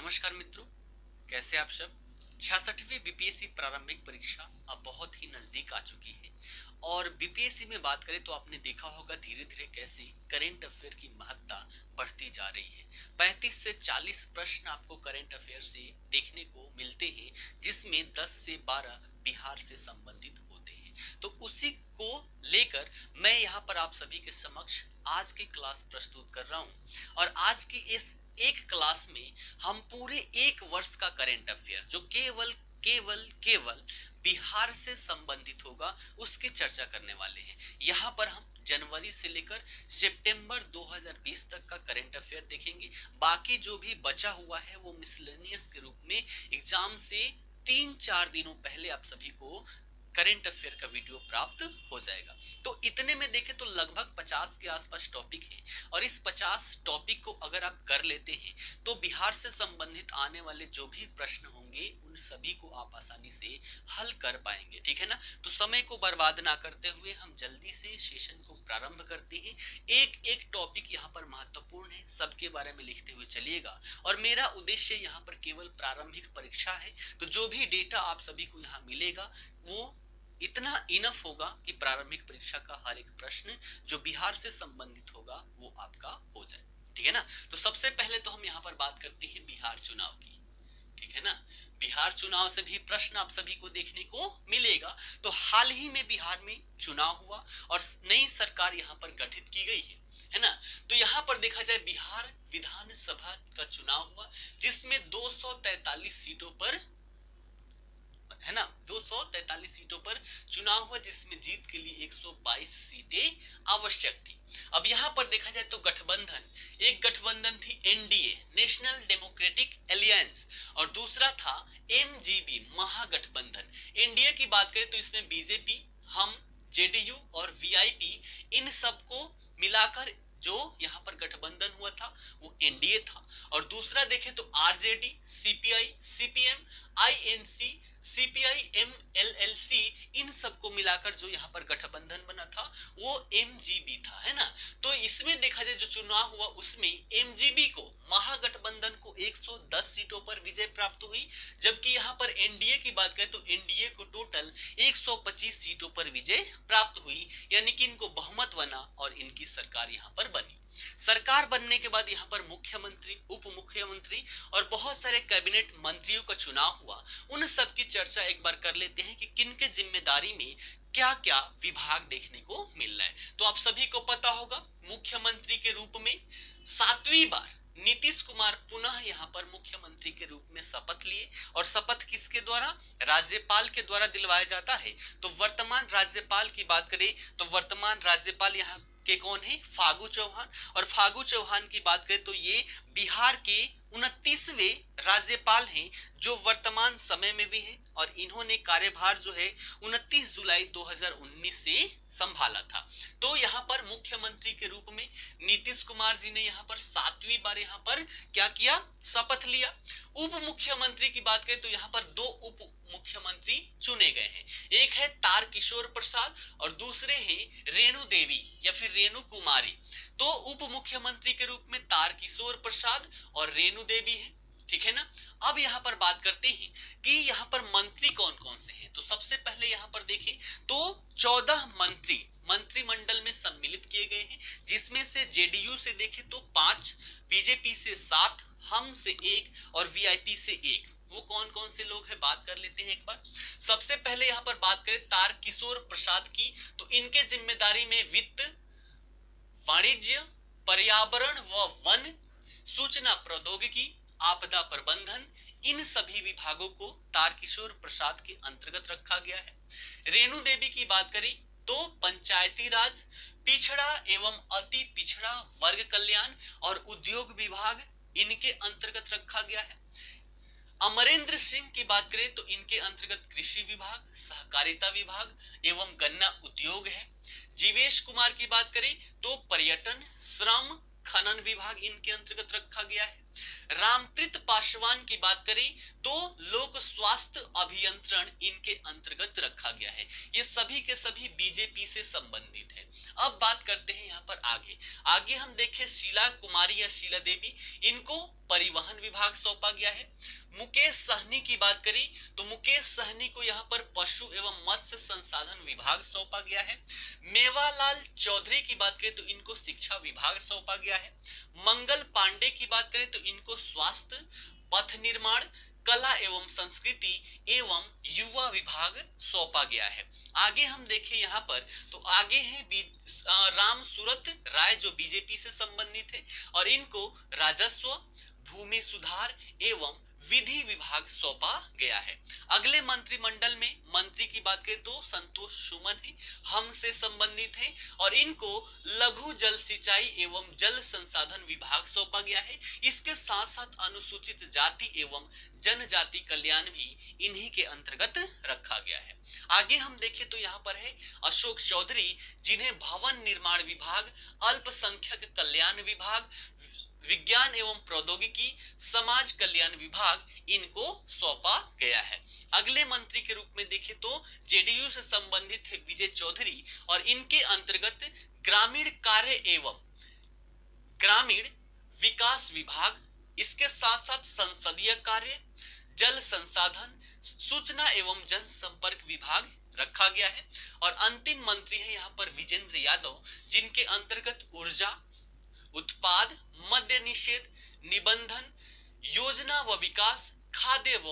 नमस्कार मित्रों, कैसे आप सब। 66वीं बीपीएससी प्रारंभिक परीक्षा अब बहुत ही नजदीक आ चुकी है और बीपीएससी में बात करें तो आपने देखा होगा धीरे धीरे कैसे करेंट अफेयर की महत्ता बढ़ती जा रही है। 35 से 40 प्रश्न आपको करेंट अफेयर से देखने को मिलते हैं, जिसमें 10 से 12 बिहार से संबंधित होते हैं। तो उसी को लेकर मैं यहाँ पर आप सभी के समक्ष आज की क्लास प्रस्तुत कर रहा हूँ और आज की इस एक क्लास में हम पूरे एक वर्ष का करेंट अफेयर जो केवल केवल केवल बिहार से संबंधित होगा उसकी चर्चा करने वाले हैं। यहाँ पर हम जनवरी से लेकर सितंबर 2020 तक का करेंट अफेयर देखेंगे। बाकी जो भी बचा हुआ है वो मिसलेनियस के रूप में एग्जाम से 3-4 दिनों पहले आप सभी को करेंट अफेयर का वीडियो प्राप्त हो जाएगा। तो इतने में देखें तो लगभग 50 के आसपास टॉपिक है और इस 50 टॉपिक को अगर आप कर लेते हैं तो बिहार से संबंधित आने वाले जो भी प्रश्न होंगे उन सभी को आप आसानी से हल कर पाएंगे, ठीक है ना। तो समय को बर्बाद ना करते हुए हम जल्दी से सेशन को प्रारंभ करते हैं। एक एक टॉपिक यहाँ पर महत्वपूर्ण है, सबके बारे में लिखते हुए चलिएगा और मेरा उद्देश्य यहाँ पर केवल प्रारंभिक परीक्षा है। तो जो भी डेटा आप सभी को यहाँ मिलेगा वो इतना इनफ होगा कि प्रारंभिक परीक्षा का हर एक प्रश्न जो बिहार से संबंधित होगा वो आपका हो जाए, ठीक है ना। तो सबसे पहले तो हम यहाँ पर बात करते हैं बिहार चुनाव की, ठीक है ना। बिहार चुनाव से भी प्रश्न आप सभी को देखने को मिलेगा। तो हाल ही में बिहार में चुनाव हुआ और नई सरकार यहाँ पर गठित की गई है ना। तो यहाँ पर देखा जाए बिहार विधानसभा का चुनाव हुआ जिसमें 243 सीटों पर है ना, 243 सीटों पर चुनाव हुआ जिसमें जीत के लिए 122 सीटें आवश्यक थी। अब यहाँ पर देखा जाए तो गठबंधन, एक गठबंधन थी एनडीए नेशनल डेमोक्रेटिक एलियंस और दूसरा था एमजीबी महागठबंधन। एनडीए की बात करें तो इसमें बीजेपी, हम, जेडीयू और वीआईपी इन सबको मिलाकर जो यहाँ पर गठबंधन हुआ था वो एनडीए था। और दूसरा देखें तो RJD, CPI, CPM, INC, CPI, MLLC इन सबको मिलाकर जो यहाँ पर गठबंधन बना था वो एमजीबी था, है ना। तो इसमें देखा जाए जो चुनाव हुआ उसमें एमजीबी को महागठबंधन को 110 सीटों पर विजय प्राप्त हुई, जबकि यहाँ पर एनडीए की बात करें तो एनडीए को टोटल 125 सीटों पर विजय प्राप्त हुई, यानी कि इनको बहुमत बना और इनकी सरकार यहाँ पर बनी। सरकार बनने के बाद यहाँ पर मुख्यमंत्री, उप मुख्यमंत्री और बहुत सारे कैबिनेट मंत्रियों का चुनाव हुआ। उन सब की चर्चा एक बार कर लेते हैं कि किन के जिम्मेदारी में क्या क्या विभाग देखने को मिल रहा है। तो आप सभी को पता होगा मुख्यमंत्री के रूप में 7वीं बार नीतीश कुमार पुनः यहाँ पर मुख्यमंत्री के रूप में शपथ लिए और शपथ किसके द्वारा, राज्यपाल के द्वारा दिलवाया जाता है। तो वर्तमान राज्यपाल की बात करें तो वर्तमान राज्यपाल यहाँ के कौन है, फागू चौहान। और फागू चौहान की बात करें तो ये बिहार के 29वें राज्यपाल हैं जो वर्तमान समय में भी है और इन्होंने कार्यभार जो है 29 जुलाई 2019 से संभाला था। तो यहाँ पर मुख्यमंत्री के रूप में नीतीश कुमार जी ने यहाँ पर 7वीं बार यहाँ पर क्या किया, शपथ लिया। उप मुख्यमंत्री की बात करें तो यहाँ पर 2 उप मुख्यमंत्री चुने गए हैं, एक है तारकिशोर प्रसाद और दूसरे हैं रेणु देवी या फिर रेणु कुमारी। तो उप मुख्यमंत्री के रूप में तारकिशोर प्रसाद और रेणु देवी है, ठीक है ना। अब यहाँ पर बात करते हैं कि यहाँ पर मंत्री कौन कौन से हैं। तो सबसे पहले यहाँ पर देखें तो 14 मंत्री मंत्रिमंडल में सम्मिलित किए गए हैं, जिसमें से जेडीयू से देखें तो 5, बीजेपी से 7, हम से 1 और वीआईपी से 1। वो कौन कौन से लोग हैं बात कर लेते हैं एक बार। सबसे पहले यहाँ पर बात करें तारकिशोर प्रसाद की, तो इनके जिम्मेदारी में वित्त, वाणिज्य, पर्यावरण व वन, सूचना प्रौद्योगिकी, आपदा प्रबंधन, इन सभी विभागों को तारकिशोर प्रसाद के अंतर्गत रखा गया है। रेणु देवी की बात करें तो पंचायती राज, पिछड़ा एवं अति पिछड़ा वर्ग कल्याण और उद्योग विभाग इनके अंतर्गत रखा गया है। अमरेंद्र सिंह की बात करें तो इनके अंतर्गत कृषि विभाग, सहकारिता विभाग एवं गन्ना उद्योग है। जीवेश कुमार की बात करें तो पर्यटन, श्रम, खनन विभाग इनके अंतर्गत रखा गया है। रामप्रीत अमृत पासवान की बात करें तो लोक स्वास्थ्य अभियंत्रण इनके अंतर्गत रखा गया है। ये सभी के सभी बीजेपी से संबंधित है। अब बात करते हैं यहाँ पर आगे आगे हम देखें शीला कुमारी या शीला देवी, इनको परिवहन विभाग सौंपा गया है। मुकेश सहनी की बात करें तो मुकेश सहनी को यहाँ पर पशु एवं मत्स्य संसाधन विभाग सौंपा गया है। मेवालाल चौधरी की बात करें तो इनको शिक्षा विभाग सौंपा गया है। मंगल पांडे की बात करें तो इनको स्वास्थ्य, पथ निर्माण, कला एवं संस्कृति एवं युवा विभाग सौंपा गया है। आगे हम देखें यहाँ पर तो आगे है राम सूरत राय जो बीजेपी से संबंधित है और इनको राजस्व, भूमि सुधार एवं विधि विभाग सौंपा गया है। अगले मंत्रिमंडल में मंत्री की बात करें तो संतोष सुमन है, हम से संबंधित है और इनको लघु जल सिंचाई एवं जल संसाधन विभाग सौंपा गया है। इसके साथ साथ अनुसूचित जाति एवं जनजाति कल्याण भी इन्हीं के अंतर्गत रखा गया है। आगे हम देखें तो यहाँ पर है अशोक चौधरी, जिन्हें भवन निर्माण विभाग, अल्पसंख्यक कल्याण विभाग, विज्ञान एवं प्रौद्योगिकी, समाज कल्याण विभाग इनको सौंपा गया है। अगले मंत्री के रूप में देखें तो जेडीयू से संबंधित है विजय चौधरी और इनके अंतर्गत ग्रामीण कार्य एवं ग्रामीण विकास विभाग, इसके साथ साथ संसदीय कार्य, जल संसाधन, सूचना एवं जनसंपर्क विभाग रखा गया है। और अंतिम मंत्री है यहाँ पर विजेंद्र यादव, जिनके अंतर्गत ऊर्जा, उत्पाद, मद्य निषेध, निबंधन, योजना व विकास, खाद्य व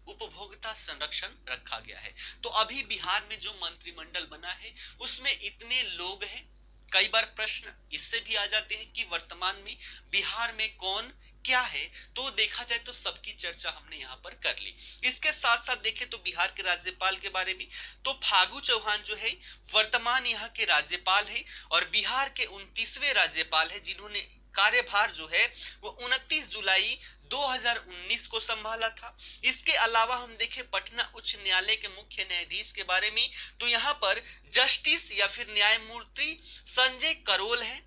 उपभोक्ता संरक्षण रखा गया है। तो अभी बिहार में जो मंत्रिमंडल बना है उसमें इतने लोग हैं। कई बार प्रश्न इससे भी आ जाते हैं कि वर्तमान में बिहार में कौन क्या है, तो देखा जाए तो सबकी चर्चा हमने यहाँ पर कर ली। इसके साथ साथ देखें तो बिहार के राज्यपाल के बारे में तो फागू चौहान जो है वर्तमान यहाँ के राज्यपाल है और बिहार के 29वें राज्यपाल है, जिन्होंने कार्यभार जो है वो 29 जुलाई 2019 को संभाला था। इसके अलावा हम देखें पटना उच्च न्यायालय के मुख्य न्यायाधीश के बारे में तो यहाँ पर जस्टिस या फिर न्यायमूर्ति संजय करोल है,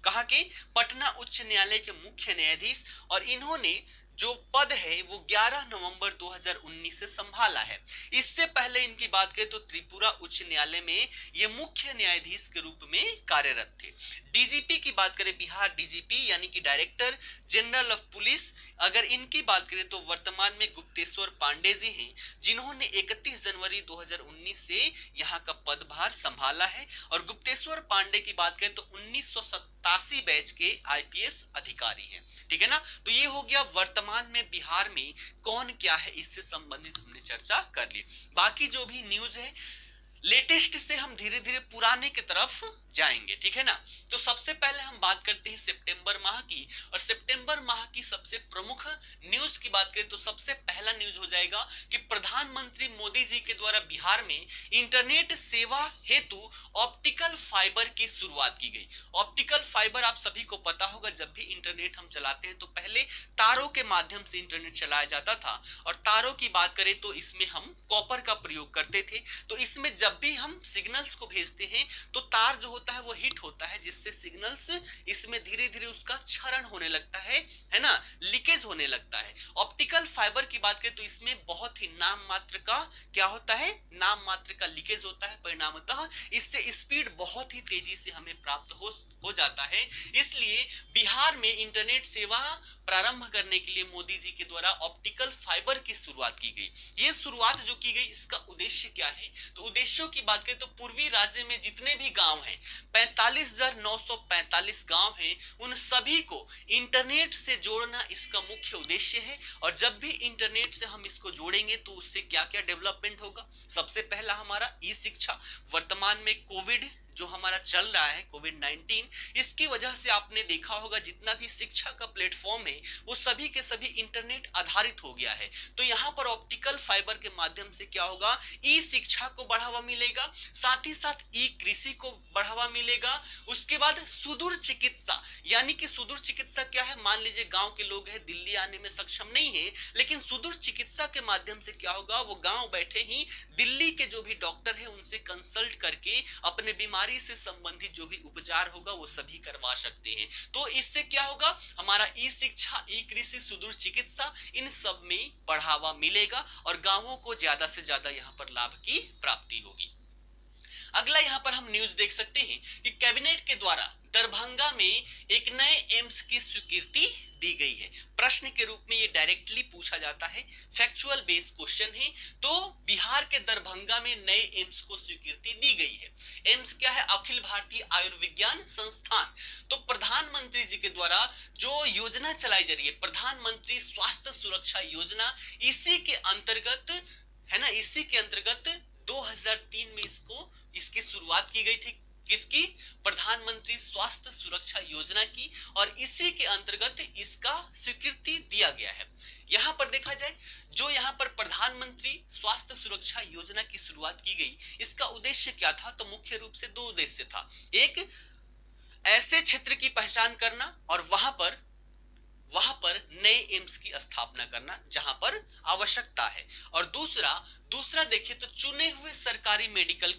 कहा कि पटना उच्च न्यायालय के मुख्य न्यायाधीश, और इन्होंने जो पद है वो 11 नवंबर 2019 से संभाला है। इससे पहले इनकी बात करें तो त्रिपुरा उच्च न्यायालय में ये मुख्य न्यायाधीश के रूप में कार्यरत थे। डीजीपी की बात करें, बिहार डीजीपी यानी कि डायरेक्टर जनरल ऑफ पुलिस, अगर इनकी बात करें तो वर्तमान में गुप्तेश्वर पांडे जी हैं, जिन्होंने 31 जनवरी 2019 से यहाँ का पदभार संभाला है। और गुप्तेश्वर पांडे की बात करें तो 1987 बैच के आईपीएस अधिकारी हैं। ठीक है ना, तो ये हो गया वर्तमान में बिहार में कौन क्या है, इससे संबंधित हमने चर्चा कर ली। बाकी जो भी न्यूज है लेटेस्ट से हम धीरे धीरे पुराने की तरफ जाएंगे। ठीक है ना, तो सबसे पहले हम बात करते हैं सितंबर माह की, और सितंबर माह की सबसे प्रमुख न्यूज की बात करें तो सबसे पहला न्यूज हो जाएगा कि प्रधानमंत्री मोदी जी के द्वारा बिहार में इंटरनेट सेवा हेतु ऑप्टिकल फाइबर की शुरुआत की गई। ऑप्टिकल फाइबर आप सभी को पता होगा, जब भी इंटरनेट हम चलाते हैं तो पहले तारों के माध्यम से इंटरनेट चलाया जाता था, और तारों की बात करें तो इसमें हम कॉपर का प्रयोग करते थे। तो इसमें जब भी हम सिग्नल्स को भेजते हैं तो तार जो होता है वो हिट होता है, जिससे सिग्नल्स इसमें धीरे धीरे उसका क्षरण होने लगता है ना, लीकेज होने लगता है। ऑप्टिकल फाइबर की बात करें तो इसमें बहुत ही नाम मात्र का क्या होता है, नाम मात्र का लीकेज होता है, परिणामतः इससे स्पीड बहुत ही तेजी से हमें प्राप्त हो जाता है। इसलिए बिहार में इंटरनेट सेवा प्रारंभ करने के लिए मोदी जी के द्वारा ऑप्टिकल फाइबर की शुरुआत की गई। ये शुरुआत जो की गई, इसका उद्देश्य क्या है, तो उद्देश्यों की बात करें तो पूर्वी राज्य में जितने भी गांव हैं, 45,945 गांव हैं, उन सभी को इंटरनेट से जोड़ना इसका मुख्य उद्देश्य है। और जब भी इंटरनेट से हम इसको जोड़ेंगे तो उससे क्या क्या डेवलपमेंट होगा, सबसे पहला हमारा ई शिक्षा। वर्तमान में कोविड जो हमारा चल रहा है, कोविड-19, इसकी वजह से आपने देखा होगा जितना भी शिक्षा का प्लेटफॉर्म है वो सभी के सभी इंटरनेट आधारित हो गया है। तो यहाँ पर ऑप्टिकल फाइबर के माध्यम से क्या होगा, ई शिक्षा को बढ़ावा मिलेगा, साथ ही साथ ई कृषि को बढ़ावा मिलेगा। उसके बाद सुदूर चिकित्सा, यानी कि सुदूर चिकित्सा क्या है, मान लीजिए गांव के लोग हैं, दिल्ली आने में सक्षम नहीं है, लेकिन सुदूर चिकित्सा के माध्यम से क्या होगा, वो गांव बैठे ही दिल्ली के जो भी डॉक्टर है उनसे कंसल्ट करके अपने बीमारी बीमारी से संबंधित जो भी उपचार होगा वो सभी करवा सकते हैं। तो इससे क्या होगा, हमारा ई शिक्षा, ई कृषि, सुदूर चिकित्सा, इन सब में बढ़ावा मिलेगा और गांवों को ज्यादा से ज्यादा यहाँ पर लाभ की प्राप्ति होगी। अगला यहाँ पर हम न्यूज देख सकते हैं कि कैबिनेट के द्वारा दरभंगा में एक नए एम्स की स्वीकृति दी गई है। प्रश्न के रूप में ये डायरेक्टली पूछा जाता है, फैक्चुअल बेस्ड क्वेश्चन है। तो बिहार के दरभंगा में नए एम्स को स्वीकृति दी गई है। एम्स क्या है, अखिल भारतीय आयुर्विज्ञान संस्थान। तो प्रधानमंत्री जी के द्वारा जो योजना चलाई जा रही है, प्रधानमंत्री स्वास्थ्य सुरक्षा योजना, इसी के अंतर्गत है ना, इसी के अंतर्गत 2003 में इसकी शुरुआत की गई थी। किसकी, प्रधानमंत्री स्वास्थ्य सुरक्षा योजना की, और इसी के अंतर्गत इसका स्वीकृति दिया गया है। यहाँ पर देखा जाए, जो यहाँ पर प्रधानमंत्री स्वास्थ्य सुरक्षा योजना की शुरुआत की गई, इसका उद्देश्य क्या था, तो मुख्य रूप से दो उद्देश्य था। एक, ऐसे क्षेत्र की पहचान करना और वहां पर नए एम्स की स्थापना करना जहां पर आवश्यकता है, और दूसरा देखिए तो चुने हुए सरकारी मेडिकल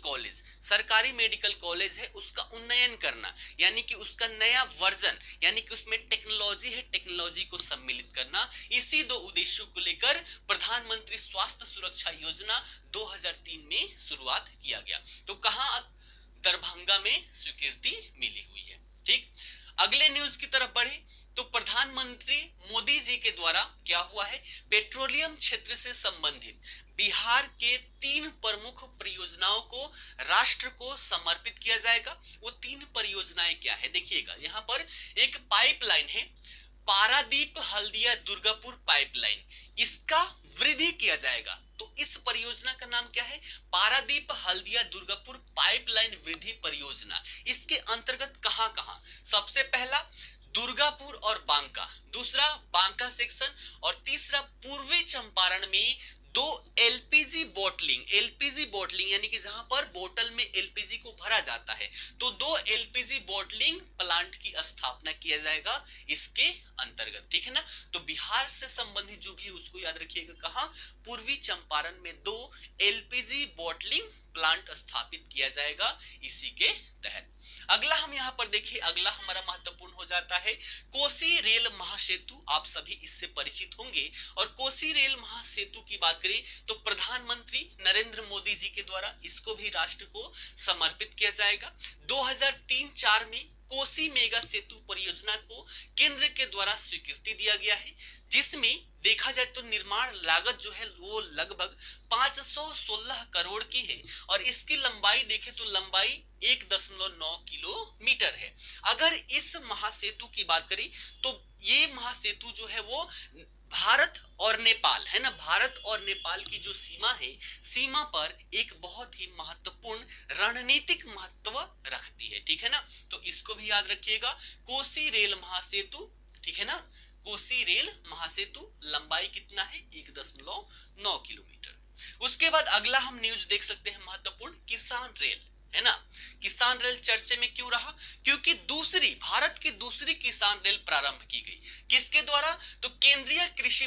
कॉलेज है उसका उन्नयन करना, यानी कि उसका नया वर्जन, यानी कि उसमें टेक्नोलॉजी है, टेक्नोलॉजी को सम्मिलित करना। इसी दो उद्देश्यों को लेकर प्रधानमंत्री स्वास्थ्य सुरक्षा योजना 2003 में शुरुआत किया गया। तो कहां, दरभंगा में स्वीकृति मिली हुई है। ठीक, अगले न्यूज की तरफ बढ़े तो प्रधानमंत्री मोदी जी के द्वारा क्या हुआ है, पेट्रोलियम क्षेत्र से संबंधित बिहार के 3 प्रमुख परियोजनाओं को राष्ट्र को समर्पित किया जाएगा। वो 3 परियोजनाएं क्या है, देखिएगा यहाँ पर एक पाइपलाइन है, पारादीप हल्दिया दुर्गापुर पाइपलाइन, इसका वृद्धि किया जाएगा। तो इस परियोजना का नाम क्या है, पारादीप हल्दिया दुर्गापुर पाइपलाइन वृद्धि परियोजना। इसके अंतर्गत कहां, सबसे पहला दुर्गापुर और बांका, दूसरा बांका सेक्शन, और तीसरा पूर्वी चंपारण में 2 एलपीजी बोटलिंग यानी कि जहां पर बोतल में एलपीजी को भरा जाता है, तो 2 एलपीजी बोटलिंग प्लांट की स्थापना किया जाएगा इसके अंतर्गत। ठीक है ना, तो बिहार से संबंधित जो भी है उसको याद रखिएगा, कहां, पूर्वी चंपारण में 2 एलपीजी बोटलिंग प्लांट स्थापित किया जाएगा इसी के तहत। अगला हम यहाँ पर देखिए, अगला हमारा महत्वपूर्ण हो जाता है कोसी रेल महासेतु। आप सभी इससे परिचित होंगे, और कोसी रेल महासेतु की बात करें तो प्रधानमंत्री नरेंद्र मोदी जी के द्वारा इसको भी राष्ट्र को समर्पित किया जाएगा। 2003-4 में कोसी मेगा सेतु परियोजना को केंद्र के द्वारा स्वीकृति दिया गया है, जिसमें देखा जाए तो निर्माण लागत जो है वो लगभग 516 करोड़ की है, और इसकी लंबाई देखें तो लंबाई 1.9 किलोमीटर है। अगर इस महासेतु की बात करें तो ये महासेतु जो है वो भारत और नेपाल है ना, भारत और नेपाल की जो सीमा है, सीमा पर एक बहुत ही महत्वपूर्ण रणनीतिक महत्व रखती है। ठीक है ना, तो इसको भी याद रखिएगा, कोसी रेल महासेतु। ठीक है ना, कोसी रेल महासेतु लंबाई कितना है, 1.9 किलोमीटर। उसके बाद अगला हम न्यूज देख सकते हैं महत्वपूर्ण, किसान रेल है ना। किसान रेल चर्चे में क्यों रहा, क्योंकि भारत की दूसरी किसान रेल प्रारंभ की गई। किसके द्वारा, तो केंद्रीय कृषि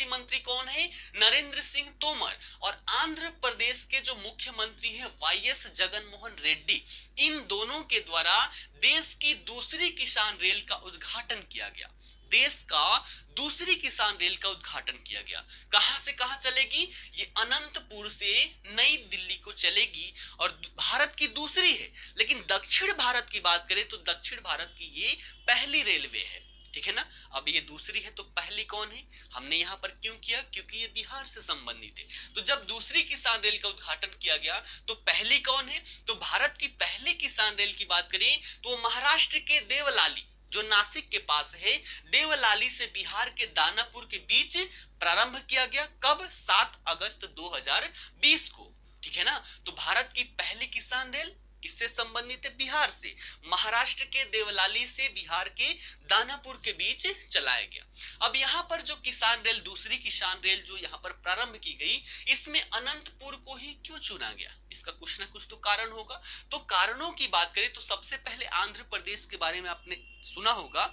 मंत्री कौन है, नरेंद्र सिंह तोमर, और आंध्र प्रदेश के जो मुख्यमंत्री हैं वाईएस जगन मोहन रेड्डी, इन दोनों के द्वारा देश की दूसरी किसान रेल का उद्घाटन किया गया। देश का दूसरी किसान रेल का उद्घाटन किया गया। कहां से कहां चलेगी, ये अनंतपुर से नई दिल्ली को चलेगी, और भारत की दूसरी है। लेकिन दक्षिण भारत की बात करें तो दक्षिण भारत की ये पहली रेलवे है। ठीक है ना, अब ये दूसरी है तो पहली कौन है, हमने यहाँ पर क्यों किया, क्योंकि ये बिहार से संबंधित है। तो जब दूसरी किसान रेल का उद्घाटन किया गया तो पहली कौन है, तो भारत की पहली किसान रेल की बात करें तो महाराष्ट्र के देवलाली, जो नासिक के पास है, देवलाली से बिहार के दानापुर के बीच प्रारंभ किया गया। कब, 7 अगस्त 2020 को। ठीक है ना, तो भारत की पहली किसान रेल किससे संबंधित है, बिहार से, महाराष्ट्र के देवलाली से बिहार के दानापुर के बीच चलाया गया। अब यहाँ पर जो किसान रेल, दूसरी किसान रेल जो यहाँ पर प्रारंभ की गई, इसमें अनंतपुर को ही क्यों चुना गया, इसका कुछ ना कुछ तो कारण होगा। तो कारणों की बात करें तो सबसे पहले आंध्र प्रदेश के बारे में आपने सुना होगा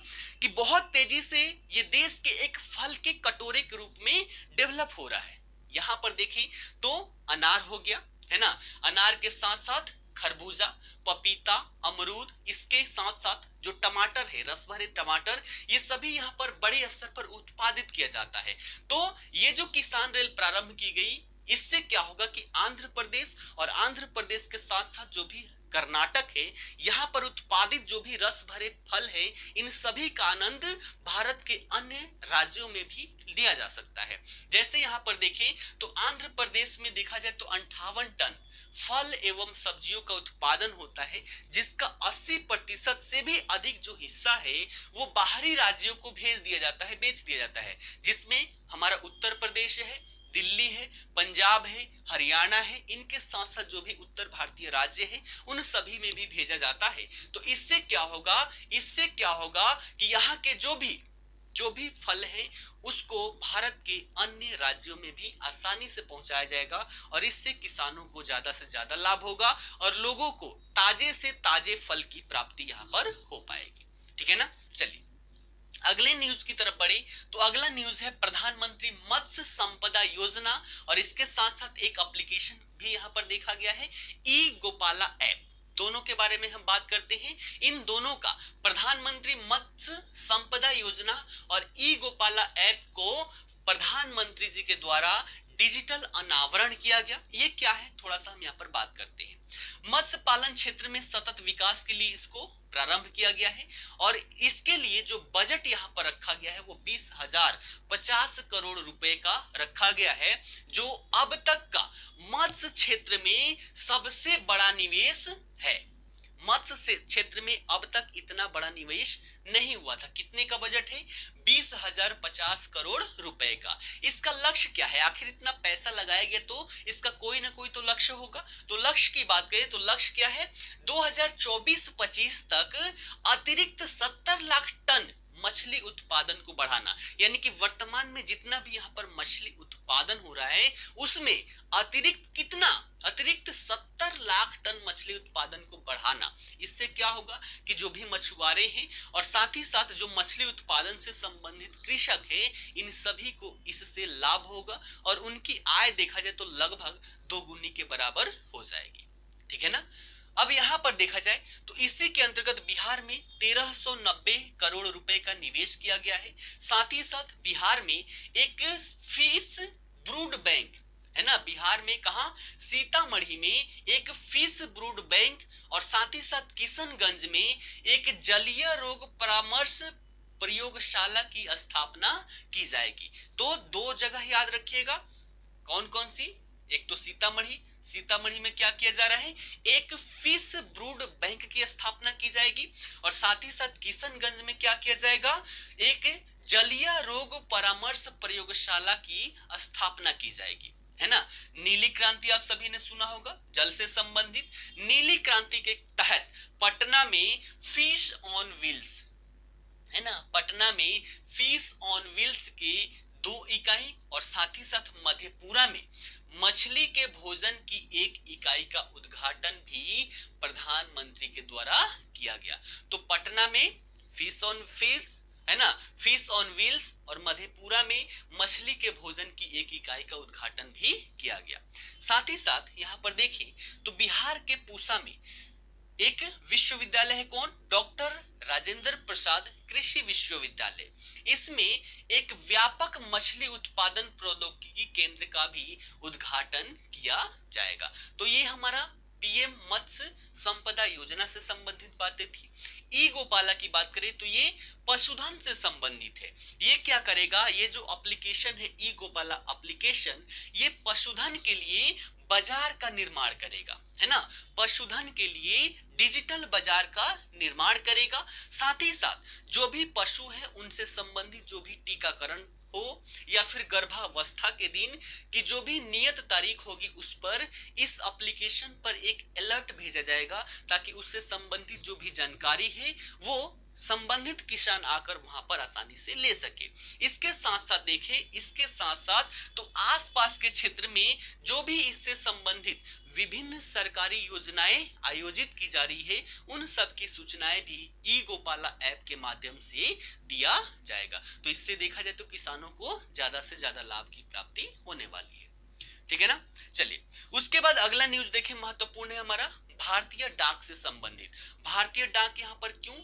कि बहुत तेजी से ये देश के एक फल के कटोरे के रूप में डेवलप हो रहा है। यहाँ पर देखें तो अनार हो गया है ना, अनार के साथ साथ खरबूजा, पपीता, अमरूद, इसके साथ साथ जो टमाटर है, रस भरे टमाटर, ये सभी यहाँ पर बड़े स्तर पर उत्पादित किया जाता है। तो ये जो किसान रेल प्रारंभ की गई, इससे क्या होगा कि आंध्र प्रदेश और आंध्र प्रदेश के साथ साथ जो भी कर्नाटक है, यहाँ पर उत्पादित जो भी रस भरे फल है, इन सभी का आनंद भारत के अन्य राज्यों में भी लिया जा सकता है। जैसे यहाँ पर देखें तो आंध्र प्रदेश में देखा जाए तो 58 टन फल एवं सब्जियों का उत्पादन होता है, जिसका 80% से भी अधिक जो हिस्सा है वो बाहरी राज्यों को भेज दिया जाता है, बेच दिया जाता है, जिसमें हमारा उत्तर प्रदेश है, दिल्ली है, पंजाब है, हरियाणा है, इनके साथ साथ जो भी उत्तर भारतीय राज्य है उन सभी में भी भेजा जाता है। तो इससे क्या होगा, इससे क्या होगा कि यहाँ के जो भी फल है उसको भारत के अन्य राज्यों में भी आसानी से पहुंचाया जाएगा और इससे किसानों को ज्यादा से ज्यादा लाभ होगा और लोगों को ताजे से ताजे फल की प्राप्ति यहाँ पर हो पाएगी। ठीक है ना। चलिए अगले न्यूज की तरफ बढ़े तो अगला न्यूज है प्रधानमंत्री मत्स्य संपदा योजना और इसके साथ साथ एक एप्लीकेशन भी यहाँ पर देखा गया है, ई गोपाला ऐप। दोनों के बारे में हम बात करते हैं। इन दोनों का प्रधानमंत्री मत्स्य संपदा योजना और ई गोपाला ऐप को प्रधानमंत्री जी के द्वारा डिजिटल अनावरण किया गया। ये क्या है, थोड़ा सा हम यहाँ पर बात करते हैं। मत्स्य पालन क्षेत्र में सतत विकास के लिए इसको प्रारंभ किया गया है और इसके लिए जो बजट यहाँ पर रखा गया है वो 20,050 करोड़ रुपए का रखा गया है, जो अब तक का मत्स्य क्षेत्र में सबसे बड़ा निवेश है। मत्स्य क्षेत्र में अब तक इतना बड़ा निवेश नहीं हुआ था। कितने का बजट है, 20,050 करोड़ रुपए का। इसका लक्ष्य क्या है, आखिर इतना पैसा लगाया गया तो इसका कोई ना कोई तो लक्ष्य होगा। तो लक्ष्य की बात करें तो लक्ष्य क्या है, 2024-25 तक अतिरिक्त 70 लाख टन मछली उत्पादन को बढ़ाना, यानी कि वर्तमान में जितना भी यहाँ पर मछली उत्पादन हो रहा है उसमें अतिरिक्त 70 लाख टन मछली उत्पादन को बढ़ाना। इससे क्या होगा कि जो भी मछुआरे हैं और साथ ही साथ जो मछली उत्पादन से संबंधित कृषक हैं, इन सभी को इससे लाभ होगा और उनकी आय देखा जाए तो लगभग दोगुनी के बराबर हो जाएगी। ठीक है ना। अब यहाँ पर देखा जाए तो इसी के अंतर्गत बिहार में 1390 करोड़ रुपए का निवेश किया गया है। साथ ही साथ बिहार में एक फिश ब्रूड बैंक है ना, बिहार में कहा, सीतामढ़ी में एक फिश ब्रूड बैंक और साथ ही साथ किशनगंज में एक जलीय रोग परामर्श प्रयोगशाला की स्थापना की जाएगी। तो दो जगह याद रखिएगा, कौन कौन सी, एक तो सीतामढ़ी में क्या किया जा रहा है, एक फिश ब्रूड बैंक की स्थापना की जाएगी और साथ ही साथ किशनगंज में क्या किया जाएगा, एक जलीय रोग परामर्श प्रयोगशाला की स्थापना की जाएगी, है ना। नीली क्रांति आप सभी ने सुना होगा, जल से संबंधित। नीली क्रांति के तहत पटना में फिश ऑन व्हील्स, है ना, पटना में फिश ऑन व्हील्स की 2 इकाई और साथ ही साथ मधेपुरा में मछली के भोजन की 1 इकाई का उद्घाटन भी प्रधानमंत्री के द्वारा किया गया। तो पटना में फिश ऑन व्हील्स, है ना, फिश ऑन व्हील्स और मधेपुरा में मछली के भोजन की 1 इकाई का उद्घाटन भी किया गया। साथ ही साथ यहाँ पर देखें तो बिहार के पूसा में एक विश्वविद्यालय है, कौन, डॉक्टर राजेंद्र प्रसाद कृषि विश्वविद्यालय। इसमें एक व्यापक मछली उत्पादन प्रौद्योगिकी केंद्र का भी उद्घाटन किया जाएगा। तो ये हमारा पीएम मत्स्य संपदा योजना से संबंधित बातें थी। ई गोपाला की बात करें तो ये पशुधन से संबंधित है। ये क्या करेगा, ये जो एप्लीकेशन है ई गोपाला एप्लीकेशन, ये पशुधन के लिए बाजार का निर्माण करेगा, है ना, पशुधन के लिए डिजिटल बाजार का निर्माण करेगा। साथ ही साथ जो भी पशु है उनसे संबंधित जो भी टीकाकरण हो या फिर गर्भावस्था के दिन की जो भी नियत तारीख होगी उस पर इस एप्लीकेशन पर एक अलर्ट भेजा जाएगा, ताकि उससे संबंधित जो भी जानकारी है वो संबंधित किसान आकर वहां पर आसानी से ले सके। इसके साथ साथ देखें, इसके साथ साथ तो आसपास के क्षेत्र में जो भी इससे संबंधित विभिन्न सरकारी योजनाएं आयोजित की जा रही है उन सब की सूचनाएं भी ई गोपाला ऐप के माध्यम से दिया जाएगा। तो इससे देखा जाए तो किसानों को ज्यादा से ज्यादा लाभ की प्राप्ति होने वाली है। ठीक है ना। चलिए उसके बाद अगला न्यूज देखें, महत्वपूर्ण है हमारा भारतीय डाक से संबंधित। भारतीय डाक यहाँ पर क्यों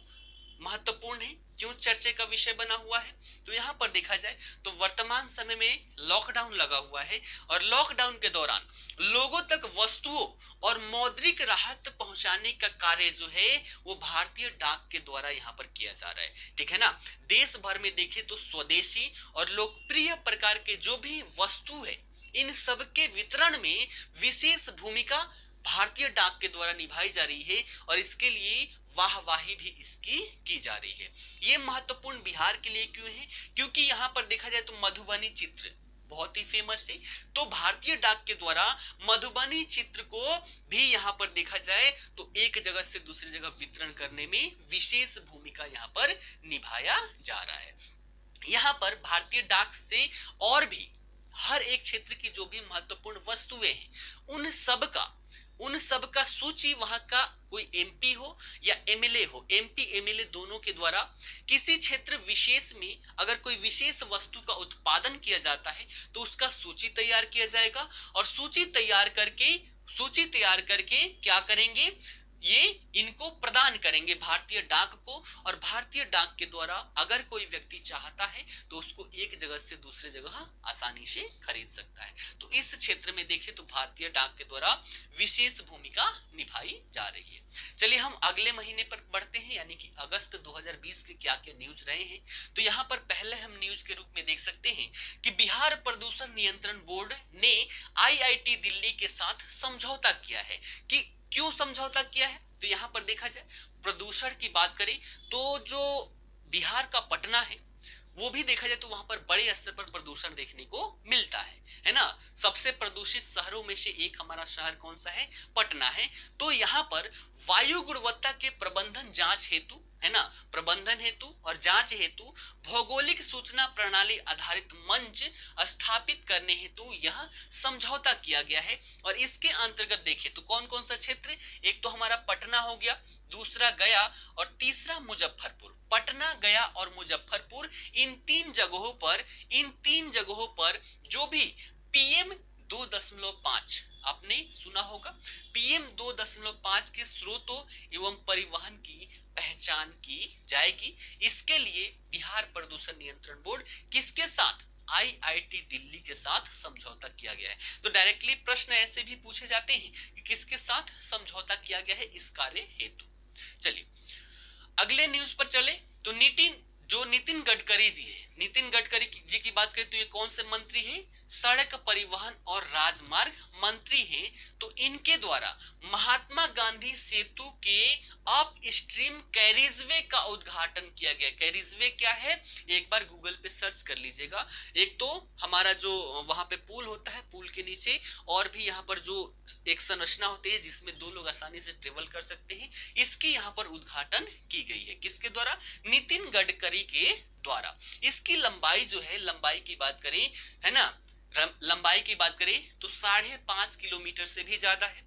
महत्वपूर्ण है, क्यों चर्चे का विषय बना हुआ है? तो यहाँ पर देखा जाए तो वर्तमान समय में लॉकडाउन लगा हुआ है और लॉकडाउन के दौरान लोगों तक वस्तुओं और मौद्रिक राहत पहुंचाने का कार्य जो है वो भारतीय डाक के द्वारा यहाँ पर किया जा रहा है। ठीक है ना। देश भर में देखें तो स्वदेशी और लोकप्रिय प्रकार के जो भी वस्तु है इन सब के वितरण में विशेष भूमिका भारतीय डाक के द्वारा निभाई जा रही है और इसके लिए वाहवाही भी इसकी की जा रही है। ये महत्वपूर्ण बिहार के लिए क्यों है? क्योंकि यहाँ पर देखा जाए तो मधुबनी चित्र बहुत ही फेमस है, तो भारतीय डाक के द्वारा मधुबनी चित्र को भी यहाँ पर देखा जाए तो एक जगह से दूसरी जगह वितरण करने में विशेष भूमिका यहाँ पर निभाया जा रहा है। यहाँ पर भारतीय डाक से और भी हर एक क्षेत्र की जो भी महत्वपूर्ण वस्तुएं हैं उन सब का सूची वहां का कोई एमपी हो या एमएलए हो, एमपी एमएलए दोनों के द्वारा किसी क्षेत्र विशेष में अगर कोई विशेष वस्तु का उत्पादन किया जाता है तो उसका सूची तैयार किया जाएगा और सूची तैयार करके क्या करेंगे, ये इनको प्रदान करेंगे भारतीय डाक को और भारतीय डाक के द्वारा अगर कोई व्यक्ति चाहता है तो उसको एक जगह से दूसरे जगह आसानी से खरीद सकता है। तो इस क्षेत्र में देखें तो भारतीय डाक के द्वारा विशेष भूमिका निभाई जा रही है। चलिए हम अगले महीने पर बढ़ते हैं, यानी कि अगस्त 2020 के क्या क्या न्यूज रहे हैं। तो यहाँ पर पहले हम न्यूज के रूप में देख सकते हैं कि बिहार प्रदूषण नियंत्रण बोर्ड ने IIT दिल्ली के साथ समझौता किया है। कि क्यों समझौता किया है? तो यहाँ पर देखा जाए प्रदूषण की बात करें तो जो बिहार का पटना है वो भी देखा जाए तो वहां पर बड़े स्तर पर प्रदूषण देखने को मिलता है ना। सबसे प्रदूषित शहरों में से एक हमारा शहर कौन सा है? पटना है। तो यहाँ पर वायु गुणवत्ता के प्रबंधन जांच हेतु है ना, प्रबंधन हेतु और जांच हेतु भौगोलिक सूचना प्रणाली आधारित मंच स्थापित करने हेतु यह समझौता किया गया है। और इसके अंतर्गत देखें तो कौन कौन सा क्षेत्र, एक तो हमारा पटना हो गया, दूसरा गया और तीसरा मुजफ्फरपुर। पटना, गया और मुजफ्फरपुर इन तीन जगहों पर जो भी PM 2.5 आपने सुना होगा, PM 2.5 के स्रोतों एवं परिवहन की पहचान की जाएगी। इसके लिए बिहार प्रदूषण नियंत्रण बोर्ड किसके साथ? IIT दिल्ली के साथ समझौता किया गया है। तो डायरेक्टली प्रश्न ऐसे भी पूछे जाते हैं कि किसके साथ समझौता किया गया है इस कार्य हेतु। चलिए अगले न्यूज पर चले तो नितिन गडकरी जी है। नितिन गडकरी जी की बात करें तो ये कौन से मंत्री हैं? सड़क परिवहन और राजमार्ग मंत्री हैं। तो इनके द्वारा महात्मा गांधी सेतु के अप स्ट्रीम कैरिजवे का उद्घाटन किया गया। कैरिजवे क्या है? एक बार गूगल पे सर्च कर लीजिएगा। एक तो हमारा जो वहां पे पुल होता है, पुल के नीचे और भी यहाँ पर जो एक संरचना होती है जिसमें दो लोग आसानी से ट्रेवल कर सकते हैं, इसकी यहाँ पर उद्घाटन की गई है। किसके द्वारा? नितिन गडकरी के द्वारा। इसकी लंबाई जो है, लंबाई की बात करें है ना, लंबाई की बात करें तो 5.5 किलोमीटर से भी ज्यादा है।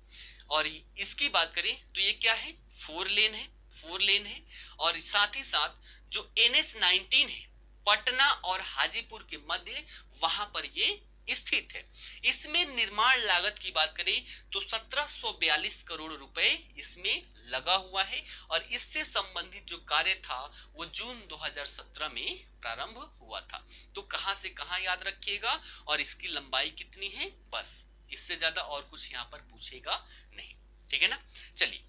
और इसकी बात करें तो ये क्या है? 4 लेन है। और साथ ही साथ जो NH19 है पटना और हाजीपुर के मध्य, वहां पर ये स्थित है। इसमें निर्माण लागत की बात करें तो 1742 करोड़ रुपए इसमें लगा हुआ है और इससे संबंधित जो कार्य था वो जून 2017 में प्रारंभ हुआ था। तो कहां से कहां याद रखिएगा, और इसकी लंबाई कितनी है, बस इससे ज्यादा और कुछ यहाँ पर पूछेगा नहीं। ठीक है ना। चलिए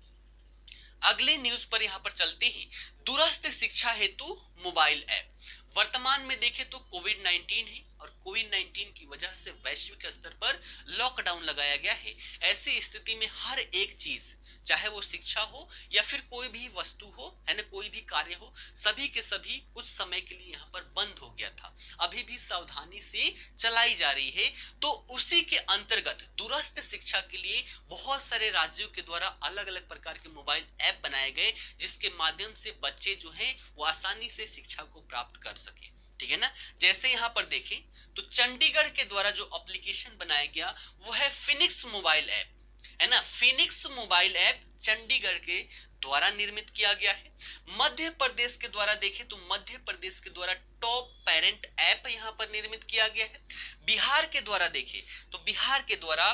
अगले न्यूज पर यहाँ पर चलते हैं। दूरस्थ शिक्षा हेतु मोबाइल ऐप। वर्तमान में देखें तो कोविड-19 है और कोविड-19 की वजह से वैश्विक स्तर पर लॉकडाउन लगाया गया है। ऐसी स्थिति में हर एक चीज, चाहे वो शिक्षा हो या फिर कोई भी वस्तु हो है ना, कोई भी कार्य हो, सभी के सभी कुछ समय के लिए यहाँ पर बंद हो गया था। अभी भी सावधानी से चलाई जा रही है। तो उसी के अंतर्गत दूरस्थ शिक्षा के लिए बहुत सारे राज्यों के द्वारा अलग अलग प्रकार के मोबाइल ऐप बनाए गए जिसके माध्यम से बच्चे जो हैं वो आसानी से शिक्षा को प्राप्त कर सके। ठीक है ना। जैसे यहाँ पर देखें तो चंडीगढ़ के द्वारा जो एप्लीकेशन बनाया गया वो है फिनिक्स मोबाइल ऐप, है ना। फिनिक्स मोबाइल ऐप चंडीगढ़ के द्वारा निर्मित किया गया है। मध्य प्रदेश के द्वारा देखें तो मध्य प्रदेश के द्वारा टॉप पेरेंट ऐप यहां पर निर्मित किया गया है। बिहार के द्वारा देखें तो बिहार के द्वारा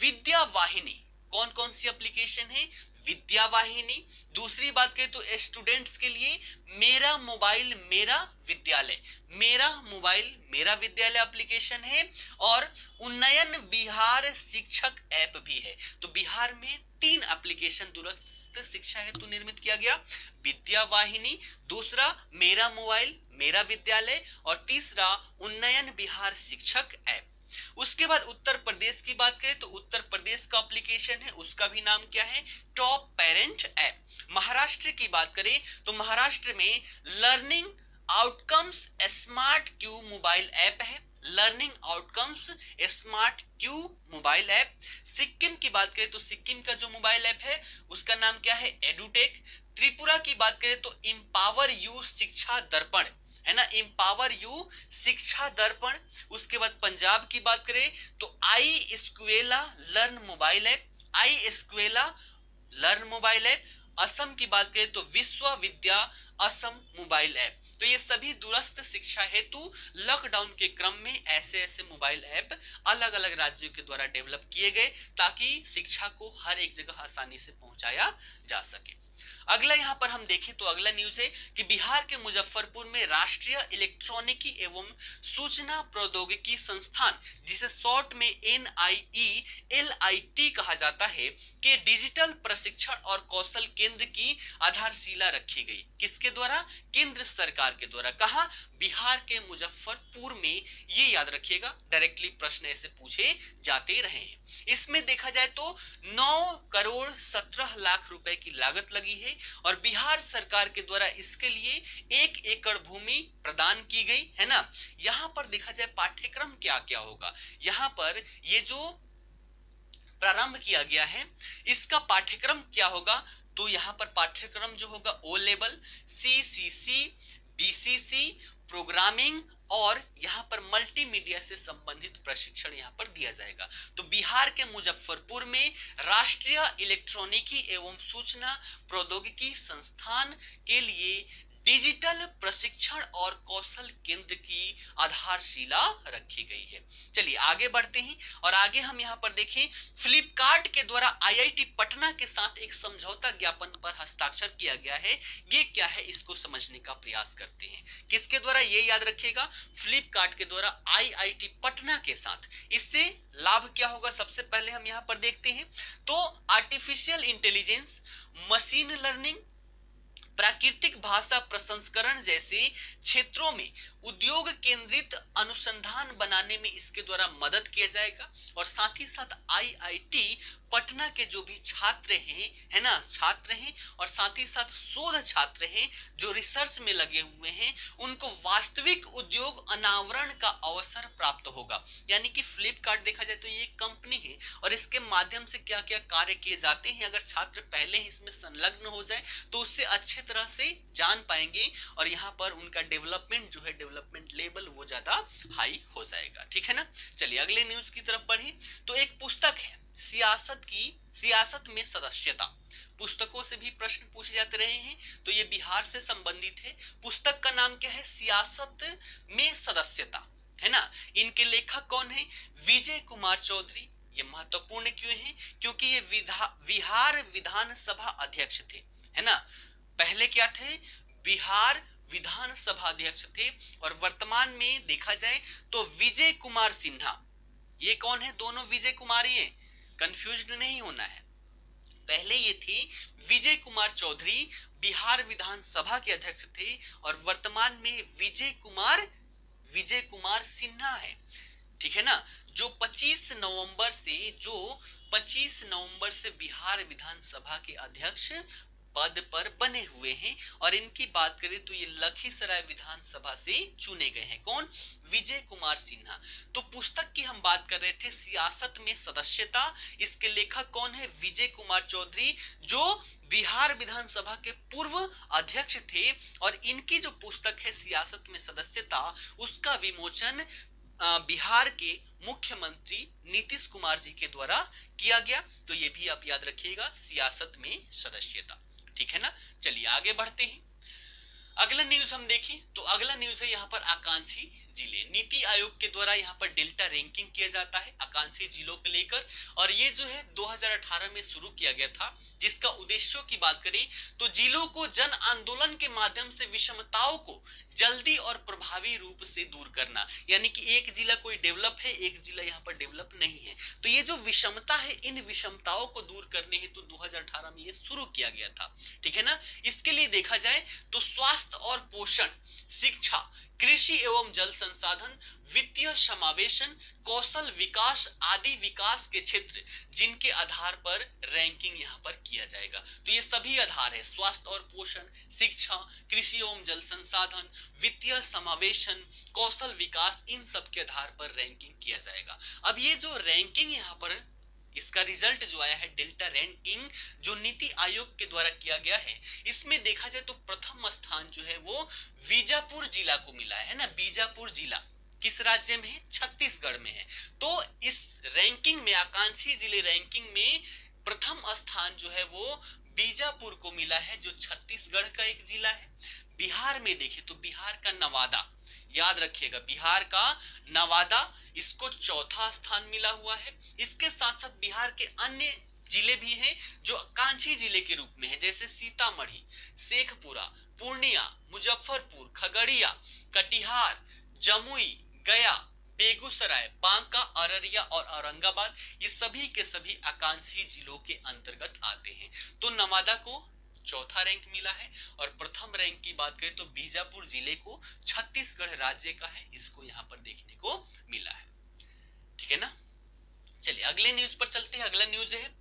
विद्या वाहिनी, कौन कौन सी एप्लीकेशन है? विद्या वाहिनी। दूसरी बात करें तो स्टूडेंट्स के लिए मेरा मोबाइल मेरा विद्यालय, मेरा मोबाइल मेरा विद्यालय एप्लीकेशन है। और उन्नयन बिहार शिक्षक ऐप भी है। तो बिहार में 3 एप्लीकेशन दूरस्थ शिक्षा हेतु निर्मित किया गया, विद्या वाहिनी, दूसरा मेरा मोबाइल मेरा विद्यालय और तीसरा उन्नयन बिहार शिक्षक ऐप। उसके बाद उत्तर प्रदेश की बात करें तो उत्तर प्रदेश का एप्लीकेशन है, उसका भी नाम क्या है? Top parent app. महाराष्ट्र की बात करें तो महाराष्ट्र में learning outcomes smart Q mobile app है, learning outcomes smart Q mobile app. Sikkim की बात करें तो सिक्किम का जो मोबाइल ऐप है उसका नाम क्या है? एडुटेक। त्रिपुरा की बात करें तो एम्पावर यू शिक्षा दर्पण है ना, एम्पावर यू शिक्षा दर्पण। उसके बाद पंजाब की बात करें तो आई स्क्वेला लर्न मोबाइल ऐप, आई स्क्वेला लर्न मोबाइल ऐप। असम की बात करें तो विश्व विद्या असम मोबाइल ऐप। तो ये सभी दूरस्थ शिक्षा हेतु लॉकडाउन के क्रम में ऐसे ऐसे मोबाइल ऐप अलग अलग राज्यों के द्वारा डेवलप किए गए ताकि शिक्षा को हर एक जगह आसानी से पहुंचाया जा सके। अगला यहाँ पर हम देखें तो अगला न्यूज है कि बिहार के मुजफ्फरपुर में राष्ट्रीय इलेक्ट्रॉनिकी एवं सूचना प्रौद्योगिकी संस्थान, जिसे शॉर्ट में NIELIT कहा जाता है, के डिजिटल प्रशिक्षण और कौशल केंद्र की आधारशिला रखी गई। किसके द्वारा? केंद्र सरकार के द्वारा। कहा? बिहार के मुजफ्फरपुर में। ये याद रखिएगा, डायरेक्टली प्रश्न ऐसे पूछे जाते रहे हैं। इसमें देखा जाए तो 9 करोड़ 17 लाख रुपए की लागत लगी है और बिहार सरकार के द्वारा इसके लिए 1 एकड़ भूमि प्रदान की गई है ना। यहां पर देखा जाए पाठ्यक्रम क्या क्या होगा, यहां पर ये जो प्रारंभ किया गया है इसका पाठ्यक्रम क्या होगा? तो यहां पर पाठ्यक्रम जो होगा O level, CCC, BCC, programming और यहाँ पर मल्टीमीडिया से संबंधित प्रशिक्षण यहाँ पर दिया जाएगा। तो बिहार के मुजफ्फरपुर में राष्ट्रीय इलेक्ट्रॉनिकी एवं सूचना प्रौद्योगिकी संस्थान के लिए डिजिटल प्रशिक्षण और कौशल केंद्र की आधारशिला रखी गई है। चलिए आगे बढ़ते हैं और आगे हम यहाँ पर देखें फ्लिपकार्ट के द्वारा IIT पटना के साथ एक समझौता ज्ञापन पर हस्ताक्षर किया गया है। ये क्या है इसको समझने का प्रयास करते हैं। किसके द्वारा? ये याद रखिएगा, फ्लिपकार्ट के द्वारा IIT पटना के साथ। इससे लाभ क्या होगा सबसे पहले हम यहाँ पर देखते हैं तो आर्टिफिशियल इंटेलिजेंस, मशीन लर्निंग, प्राकृतिक भाषा प्रसंस्करण जैसे क्षेत्रों में उद्योग केंद्रित अनुसंधान बनाने में इसके द्वारा मदद किया जाएगा। और साथ ही साथ IIT पटना के जो भी छात्र हैं है ना, छात्र हैं और साथ ही साथ शोध छात्र हैं जो रिसर्च में लगे हुए हैं, उनको वास्तविक उद्योग अनावरण का अवसर प्राप्त होगा। यानी कि फ्लिपकार्ट देखा जाए तो ये एक कंपनी है और इसके माध्यम से क्या क्या कार्य किए जाते हैं अगर छात्र पहले ही इसमें संलग्न हो जाए तो उससे अच्छे तरह से जान पाएंगे और यहाँ पर उनका डेवलपमेंट जो है, डेवलपमेंट लेवल वो ज्यादा हाई हो जाएगा। ठीक है ना। चलिए अगले न्यूज की तरफ बढ़े तो एक पुस्तक है सियासत में सदस्यता। पुस्तकों से भी प्रश्न पूछे जाते रहे हैं तो ये बिहार से संबंधित है। पुस्तक का नाम क्या है? सियासत में सदस्यता है ना। इनके लेखक कौन है? विजय कुमार चौधरी। ये महत्वपूर्ण क्यों है? क्योंकि ये बिहार विधानसभा अध्यक्ष थे है ना। पहले क्या थे? बिहार विधानसभा अध्यक्ष थे और वर्तमान में देखा जाए तो विजय कुमार सिन्हा। ये कौन है? दोनों विजय कुमार ही है, कंफ्यूज नहीं होना है। पहले ये थी विजय कुमार चौधरी, बिहार विधानसभा के अध्यक्ष थे और वर्तमान में विजय कुमार सिन्हा है। ठीक है ना। जो 25 नवंबर से बिहार विधानसभा के अध्यक्ष पद पर बने हुए हैं और इनकी बात करें तो ये लखीसराय विधानसभा से चुने गए हैं। कौन? विजय कुमार सिन्हा। तो पुस्तक की हम बात कर रहे थे सियासत में सदस्यता। इसके लेखक कौन है? विजय कुमार चौधरी, जो बिहार विधानसभा के पूर्व अध्यक्ष थे और इनकी जो पुस्तक है सियासत में सदस्यता, उसका विमोचन बिहार के मुख्यमंत्री नीतीश कुमार जी के द्वारा किया गया। तो ये भी आप याद रखिएगा, सियासत में सदस्यता। ठीक है ना। चलिए आगे बढ़ते हैं। अगला न्यूज हम देखें तो अगला न्यूज है यहाँ पर आकांक्षी जिले। नीति आयोग के द्वारा यहाँ पर डेल्टा रैंकिंग किया जाता है आकांक्षी जिलों को लेकर, और ये जो है 2018 में शुरू किया गया था, जिसका उद्देश्यों की बात करें तो जिलों को जन आंदोलन के माध्यम से विषमताओं को जल्दी और प्रभावी रूप से दूर करना। यानी कि एक जिला कोई डेवलप है, एक जिला यहाँ पर डेवलप नहीं है, तो ये जो विषमता है, इन विषमताओं को दूर करने हेतु 2018 में ये शुरू किया गया था। ठीक है ना। इसके लिए देखा जाए तो स्वास्थ्य और पोषण, शिक्षा, कृषि एवं जल संसाधन, वित्तीय समावेशन, कौशल विकास आदि विकास के क्षेत्र जिनके आधार पर रैंकिंग यहाँ पर किया जाएगा। तो ये सभी आधार है, स्वास्थ्य और पोषण, शिक्षा, कृषि एवं जल संसाधन, वित्तीय समावेशन, कौशल विकास, इन सब के आधार पर रैंकिंग किया जाएगा। अब ये जो रैंकिंग यहाँ पर इसका रिजल्ट जो आया है डेल्टा रैंकिंग, जो नीति आयोग के द्वारा किया गया है, इसमें देखा जाए तो प्रथम स्थान जो है वो बीजापुर जिला को मिला है ना। बीजापुर जिला किस राज्य में है? छत्तीसगढ़ में है। तो इस रैंकिंग में, आकांक्षी जिले रैंकिंग में प्रथम स्थान जो है वो बीजापुर को मिला है, जो छत्तीसगढ़ का एक जिला है। बिहार में देखें तो बिहार का नवादा, याद रखिएगा बिहार का नवादा, इसको चौथा स्थान मिला हुआ है। इसके साथ साथ बिहार के अन्य जिले भी हैं जो आकांक्षी जिले के रूप में है, जैसे सीतामढ़ी, शेखपुरा, पूर्णिया, मुजफ्फरपुर, खगड़िया, कटिहार, जमुई, गया, बेगूसराय, बांका, अररिया और औरंगाबाद, ये सभी के सभी आकांक्षी जिलों के अंतर्गत आते हैं। तो नवादा को चौथा रैंक मिला है, और प्रथम रैंक की बात करें तो बीजापुर जिले को छत्तीसगढ़ राज्य का है, इसको यहाँ पर देखने को मिला है। ठीक है ना। चलिए अगले न्यूज पर चलते हैं। अगला न्यूज है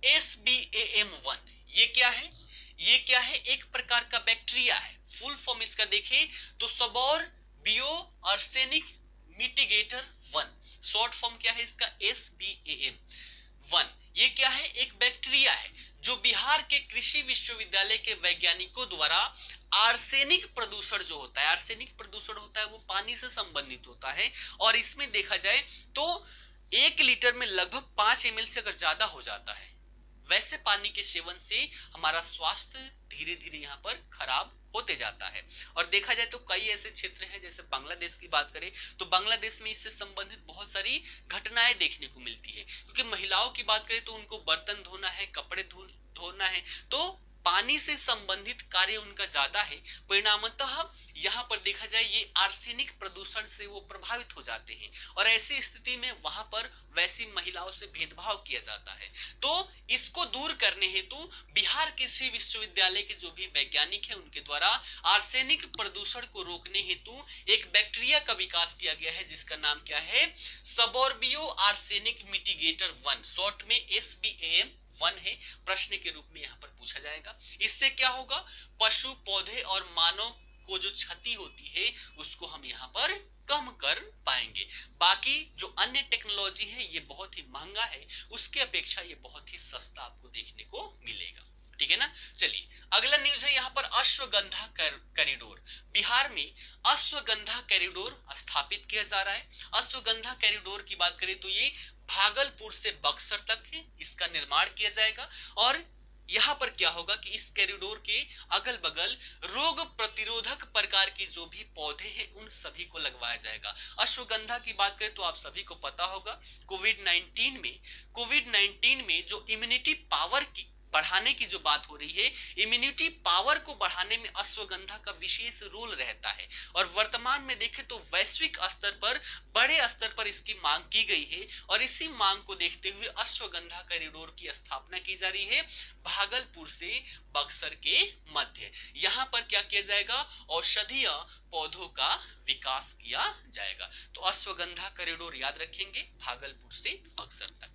SBAM1। ये क्या है? ये क्या है? एक प्रकार का बैक्टीरिया है। फुल फॉर्म इसका देखें तो सबोर बियो आर्सेनिक मिटिगेटर 1। शॉर्ट फॉर्म क्या है इसका? SBAM1। ये क्या है? एक बैक्टीरिया है जो बिहार के कृषि विश्वविद्यालय के वैज्ञानिकों द्वारा आर्सेनिक प्रदूषण जो होता है, आर्सेनिक प्रदूषण होता है वो पानी से संबंधित होता है, और इसमें देखा जाए तो 1 लीटर में लगभग 5 ml से अगर ज्यादा हो जाता है, वैसे पानी के सेवन से हमारा स्वास्थ्य धीरे धीरे यहाँ पर खराब होते जाता है। और देखा जाए तो कई ऐसे क्षेत्र हैं, जैसे बांग्लादेश की बात करें तो बांग्लादेश में इससे संबंधित बहुत सारी घटनाएं देखने को मिलती है, क्योंकि महिलाओं की बात करें तो उनको बर्तन धोना है, कपड़े धोना है, तो पानी से संबंधित कार्य उनका ज्यादा है। परिणामतः यहाँ पर देखा जाए ये आर्सेनिक प्रदूषण से वो प्रभावित हो जाते हैं, और ऐसी स्थिति में वहां पर वैसी महिलाओं से भेदभाव किया जाता है। तो इसको दूर करने हेतु बिहार कृषि विश्वविद्यालय के जो भी वैज्ञानिक है उनके द्वारा आर्सेनिक प्रदूषण को रोकने हेतु एक बैक्टीरिया का विकास किया गया है, जिसका नाम क्या है? सबोर्बियो आर्सेनिक मिटिगेटर 1, शॉर्ट में SBAM1 है। प्रश्न के रूप में यहाँ पर पूछा जाएगा। इससे क्या होगा? पशु, पौधे और मानव को जो क्षति होती है उसको हम यहाँ पर कम कर पाएंगे। बाकी जो अन्य टेक्नोलॉजी है ये बहुत ही महंगा है, उसके अपेक्षा ये बहुत ही सस्ता आपको देखने को मिलेगा। ठीक है ना। चलिए अगला न्यूज है यहाँ पर अश्वगंधा कॉरिडोर। बिहार में अश्वगंधा कॉरिडोर स्थापित किया जा रहा है। अश्वगंधा कॉरिडोर की बात करें तो ये भागलपुर से बक्सर तक है, इसका निर्माण किया जाएगा, और यहाँ पर क्या होगा कि इस कॉरिडोर के अगल बगल रोग प्रतिरोधक प्रकार की जो भी पौधे हैं उन सभी को लगवाया जाएगा। अश्वगंधा की बात करें तो आप सभी को पता होगा कोविड-19 में जो इम्यूनिटी पावर की बढ़ाने की जो बात हो रही है, इम्यूनिटी पावर को बढ़ाने में अश्वगंधा का विशेष रोल रहता है, और वर्तमान में देखें तो वैश्विक स्तर पर बड़े स्तर पर इसकी मांग की गई है, और इसी मांग को देखते हुए अश्वगंधा कॉरिडोर की स्थापना की जा रही है भागलपुर से बक्सर के मध्य। यहाँ पर क्या किया जाएगा? औषधीय पौधों का विकास किया जाएगा। तो अश्वगंधा कॉरिडोर याद रखेंगे, भागलपुर से बक्सर तक।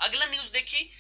अगला न्यूज देखिए,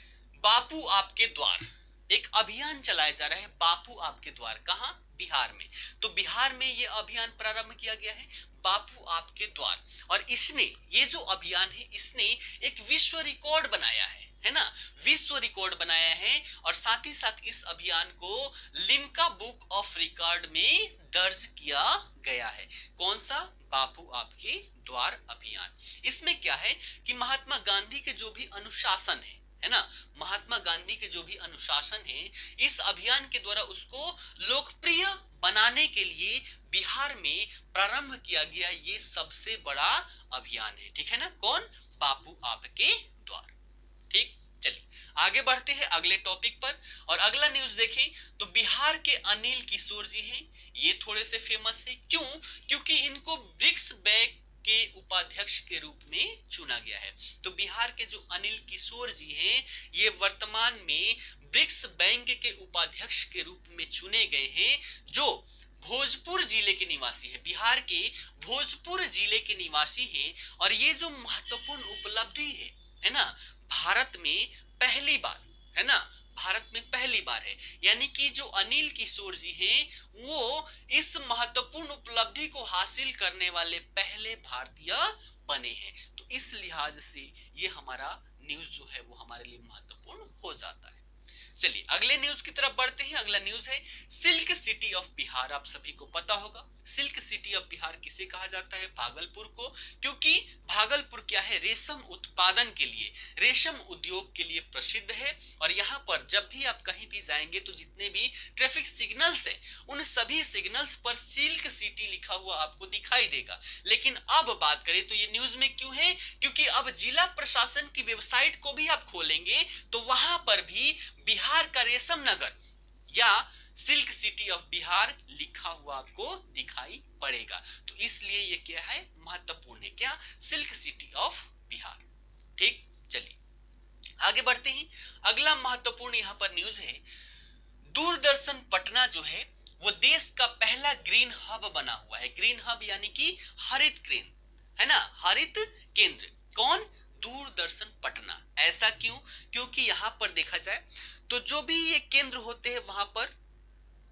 बापू आपके द्वार। एक अभियान चलाया जा रहा है, बापू आपके द्वार। कहां? बिहार में। तो बिहार में यह अभियान प्रारंभ किया गया है, बापू आपके द्वार, और इसने, ये जो अभियान है इसने एक विश्व रिकॉर्ड बनाया है। है ना, विश्व रिकॉर्ड बनाया है। और साथ ही साथ इस अभियान को लिम्का बुक ऑफ रिकॉर्ड में दर्ज किया गया है। कौन सा? बापू आपके द्वार अभियान। इसमें क्या है कि महात्मा गांधी के जो भी अनुशासन है ना, महात्मा गांधी के जो भी अनुशासन है, इस अभियान के द्वारा उसको लोकप्रिय बनाने के लिए बिहार में प्रारंभ किया गया ये सबसे बड़ा अभियान है। ठीक है ना, कौन? बापू आपके द्वार। ठीक, चलिए आगे बढ़ते हैं अगले टॉपिक पर। और अगला न्यूज देखें तो बिहार के अनिल किशोर जी हैं, ये थोड़े से फेमस है। क्यों? क्योंकि इनको ब्रिक्स बैंक के उपाध्यक्ष के रूप में चुना गया है। तो बिहार के जो अनिल किशोर जी हैं, ये वर्तमान में ब्रिक्स बैंक के उपाध्यक्ष के रूप में चुने गए हैं, जो भोजपुर जिले के निवासी है, बिहार के भोजपुर जिले के निवासी हैं। और ये जो महत्वपूर्ण उपलब्धि है ना, भारत में पहली बार, है ना, भारत में पहली बार है। यानी कि जो अनिल किशोर जी हैं वो इस महत्वपूर्ण उपलब्धि को हासिल करने वाले पहले भारतीय बने हैं। तो इस लिहाज से ये हमारा न्यूज जो है वो हमारे लिए महत्वपूर्ण हो जाता है। चलिए अगले न्यूज की तरफ बढ़ते हैं। अगला न्यूज है सिल्क सिटी ऑफ बिहार। आप सभी को पता होगा सिल्क सिटी ऑफ बिहार किसे कहा जाता है? भागलपुर को। क्योंकि भागलपुर क्या है? रेशम उत्पादन के लिए, रेशम उद्योग के लिए प्रसिद्ध है। और यहाँ पर जब भी आप कहीं भी जाएंगे तो जितने भी ट्रैफिक सिग्नल्स है उन सभी सिग्नल्स पर सिल्क सिटी लिखा हुआ आपको दिखाई देगा। लेकिन अब बात करें तो ये न्यूज में क्यों है? क्योंकि अब जिला प्रशासन की वेबसाइट को भी आप खोलेंगे तो वहां पर भी बिहार का रेशम नगर या सिल्क सिटी ऑफ बिहार लिखा हुआ आपको दिखाई पड़ेगा। तो इसलिए ये क्या है? महत्वपूर्ण है। क्या? Silk city of Bihar. ठीक, चलिए आगे बढ़ते हैं। अगला महत्वपूर्ण यहां पर न्यूज है, दूरदर्शन पटना जो है वो देश का पहला ग्रीन हब बना हुआ है। ग्रीन हब यानी कि हरित केंद्र, है ना, हरित केंद्र। कौन? दूरदर्शन पटना। ऐसा क्यों? क्योंकि यहां पर देखा जाए तो जो भी ये केंद्र होते हैं वहां पर,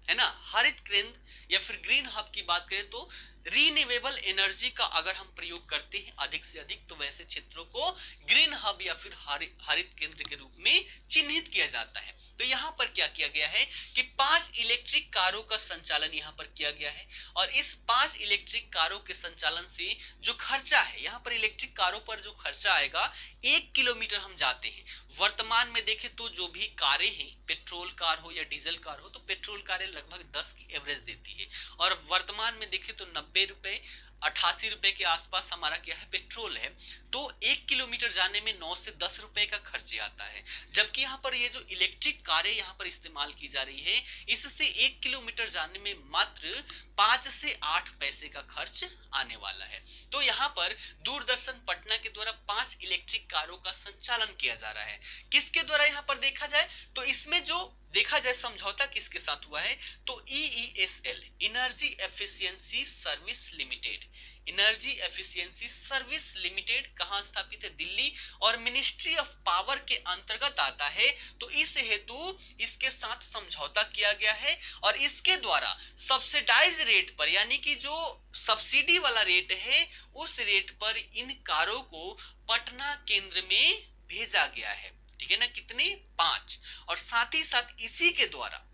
है ना, हरित केंद्र या फिर ग्रीन हब की बात करें तो रीन्यूएबल एनर्जी का अगर हम प्रयोग करते हैं अधिक से अधिक तो वैसे क्षेत्रों को ग्रीन हब या फिर हरित केंद्र के रूप में चिन्हित किया जाता है। तो यहाँ पर क्या किया गया है कि 5 इलेक्ट्रिक कारों का संचालन यहाँ पर किया गया है। और इस 5 इलेक्ट्रिक कारों के संचालन से जो खर्चा है, यहाँ पर इलेक्ट्रिक कारों पर जो खर्चा आएगा, 1 किलोमीटर हम जाते हैं। वर्तमान में देखें तो जो भी कारें हैं, पेट्रोल कार हो या डीजल कार हो, तो पेट्रोल कारें लगभग 10 की एवरेज देती है। और वर्तमान में देखें तो 90 रुपए 88 रुपए के आसपास हमारा क्या है? पेट्रोल है। तो 1 किलोमीटर जाने में 9 से 10 रुपए का खर्च आता है। जबकि यहाँ पर ये जो इलेक्ट्रिक कारें यहाँ पर इस्तेमाल की जा रही है, इससे 1 किलोमीटर जाने में मात्र 5 से 8 पैसे का खर्च आने वाला है। तो यहाँ पर दूरदर्शन पटना के द्वारा 5 इलेक्ट्रिक कारों का संचालन किया जा रहा है। किसके द्वारा? यहाँ पर देखा जाए तो इसमें जो देखा जाए समझौता किसके साथ हुआ है तो EESL, energy efficiency service limited. Energy efficiency service limited कहां स्थापित है? दिल्ली। और मिनिस्ट्री ऑफ पावर के अंतर्गत आता है। तो इस हेतु इसके साथ समझौता किया गया है। और इसके द्वारा सब्सिडाइज रेट पर, यानी कि जो सब्सिडी वाला रेट है उस रेट पर इन कारों को पटना केंद्र में भेजा गया है। ठीक है ना, कितने? 5। और साथ ही साथ इसी के द्वारा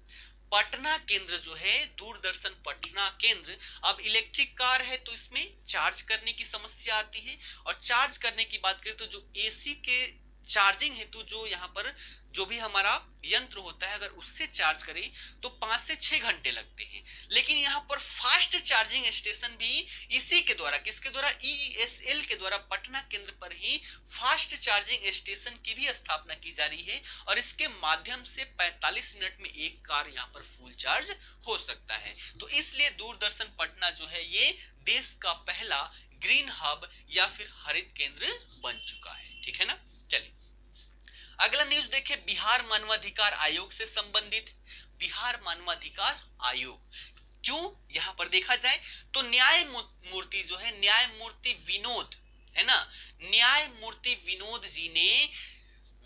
पटना केंद्र जो है, दूरदर्शन पटना केंद्र, अब इलेक्ट्रिक कार है तो इसमें चार्ज करने की समस्या आती है। और चार्ज करने की बात करें तो जो एसी के चार्जिंग हेतु जो यहाँ पर जो भी हमारा यंत्र होता है, अगर उससे चार्ज करें तो 5 से 6 घंटे लगते हैं। लेकिन यहाँ पर फास्ट चार्जिंग स्टेशन भी इसी के द्वारा, किसके द्वारा? EESL के द्वारा पटना केंद्र पर ही फास्ट चार्जिंग स्टेशन की भी स्थापना की जा रही है। और इसके माध्यम से 45 मिनट में एक कार यहाँ पर फुल चार्ज हो सकता है। तो इसलिए दूरदर्शन पटना जो है ये देश का पहला ग्रीन हब या फिर हरित केंद्र बन चुका है। ठीक है ना, चलिए अगला न्यूज देखिए, बिहार मानवाधिकार आयोग से संबंधित। बिहार मानवाधिकार आयोग क्यों? यहां पर देखा जाए तो न्यायमूर्ति जो है, न्यायमूर्ति विनोद, है ना, न्यायमूर्ति विनोद जी ने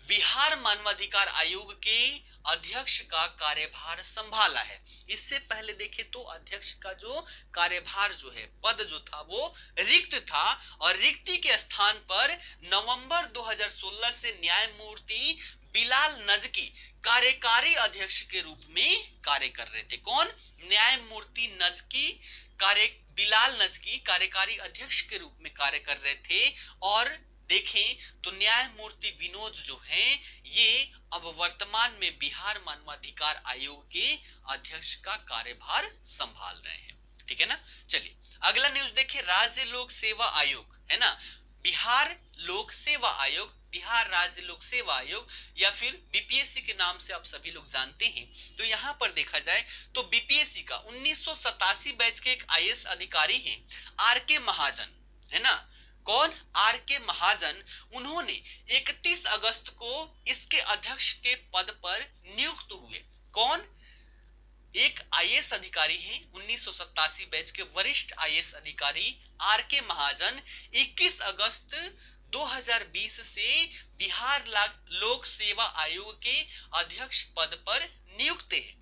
बिहार मानवाधिकार आयोग के अध्यक्ष का कार्यभार संभाला है। इससे पहले देखें तो अध्यक्ष का जो कार्यभार जो है, पद जो था वो रिक्त था, और रिक्ति के स्थान पर नवंबर 2016 से न्यायमूर्ति बिलाल नजकी कार्यकारी अध्यक्ष के रूप में कार्य कर रहे थे। कौन? न्यायमूर्ति नजकी बिलाल नजकी कार्यकारी अध्यक्ष के रूप में कार्य कर रहे थे। और देखें तो न्यायमूर्ति विनोद जो हैं ये अब वर्तमान में बिहार मानवाधिकार आयोग के अध्यक्ष का कार्यभार संभाल रहे हैं। ठीक है ना। चलिए अगला न्यूज देखें, राज्य लोक सेवा आयोग है ना, बिहार लोक सेवा आयोग, बिहार राज्य लोक सेवा आयोग या फिर बीपीएससी के नाम से आप सभी लोग जानते हैं। तो यहाँ पर देखा जाए तो बीपीएससी का 1987 बैच के एक आईएएस अधिकारी हैं आर के महाजन, है ना। कौन? आर के महाजन। उन्होंने 31 अगस्त को इसके अध्यक्ष के पद पर नियुक्त हुए। कौन? एक आईएएस अधिकारी हैं, 1987 बैच के वरिष्ठ आईएएस अधिकारी आर के महाजन 21 अगस्त 2020 से बिहार लोक सेवा आयोग के अध्यक्ष पद पर नियुक्त है।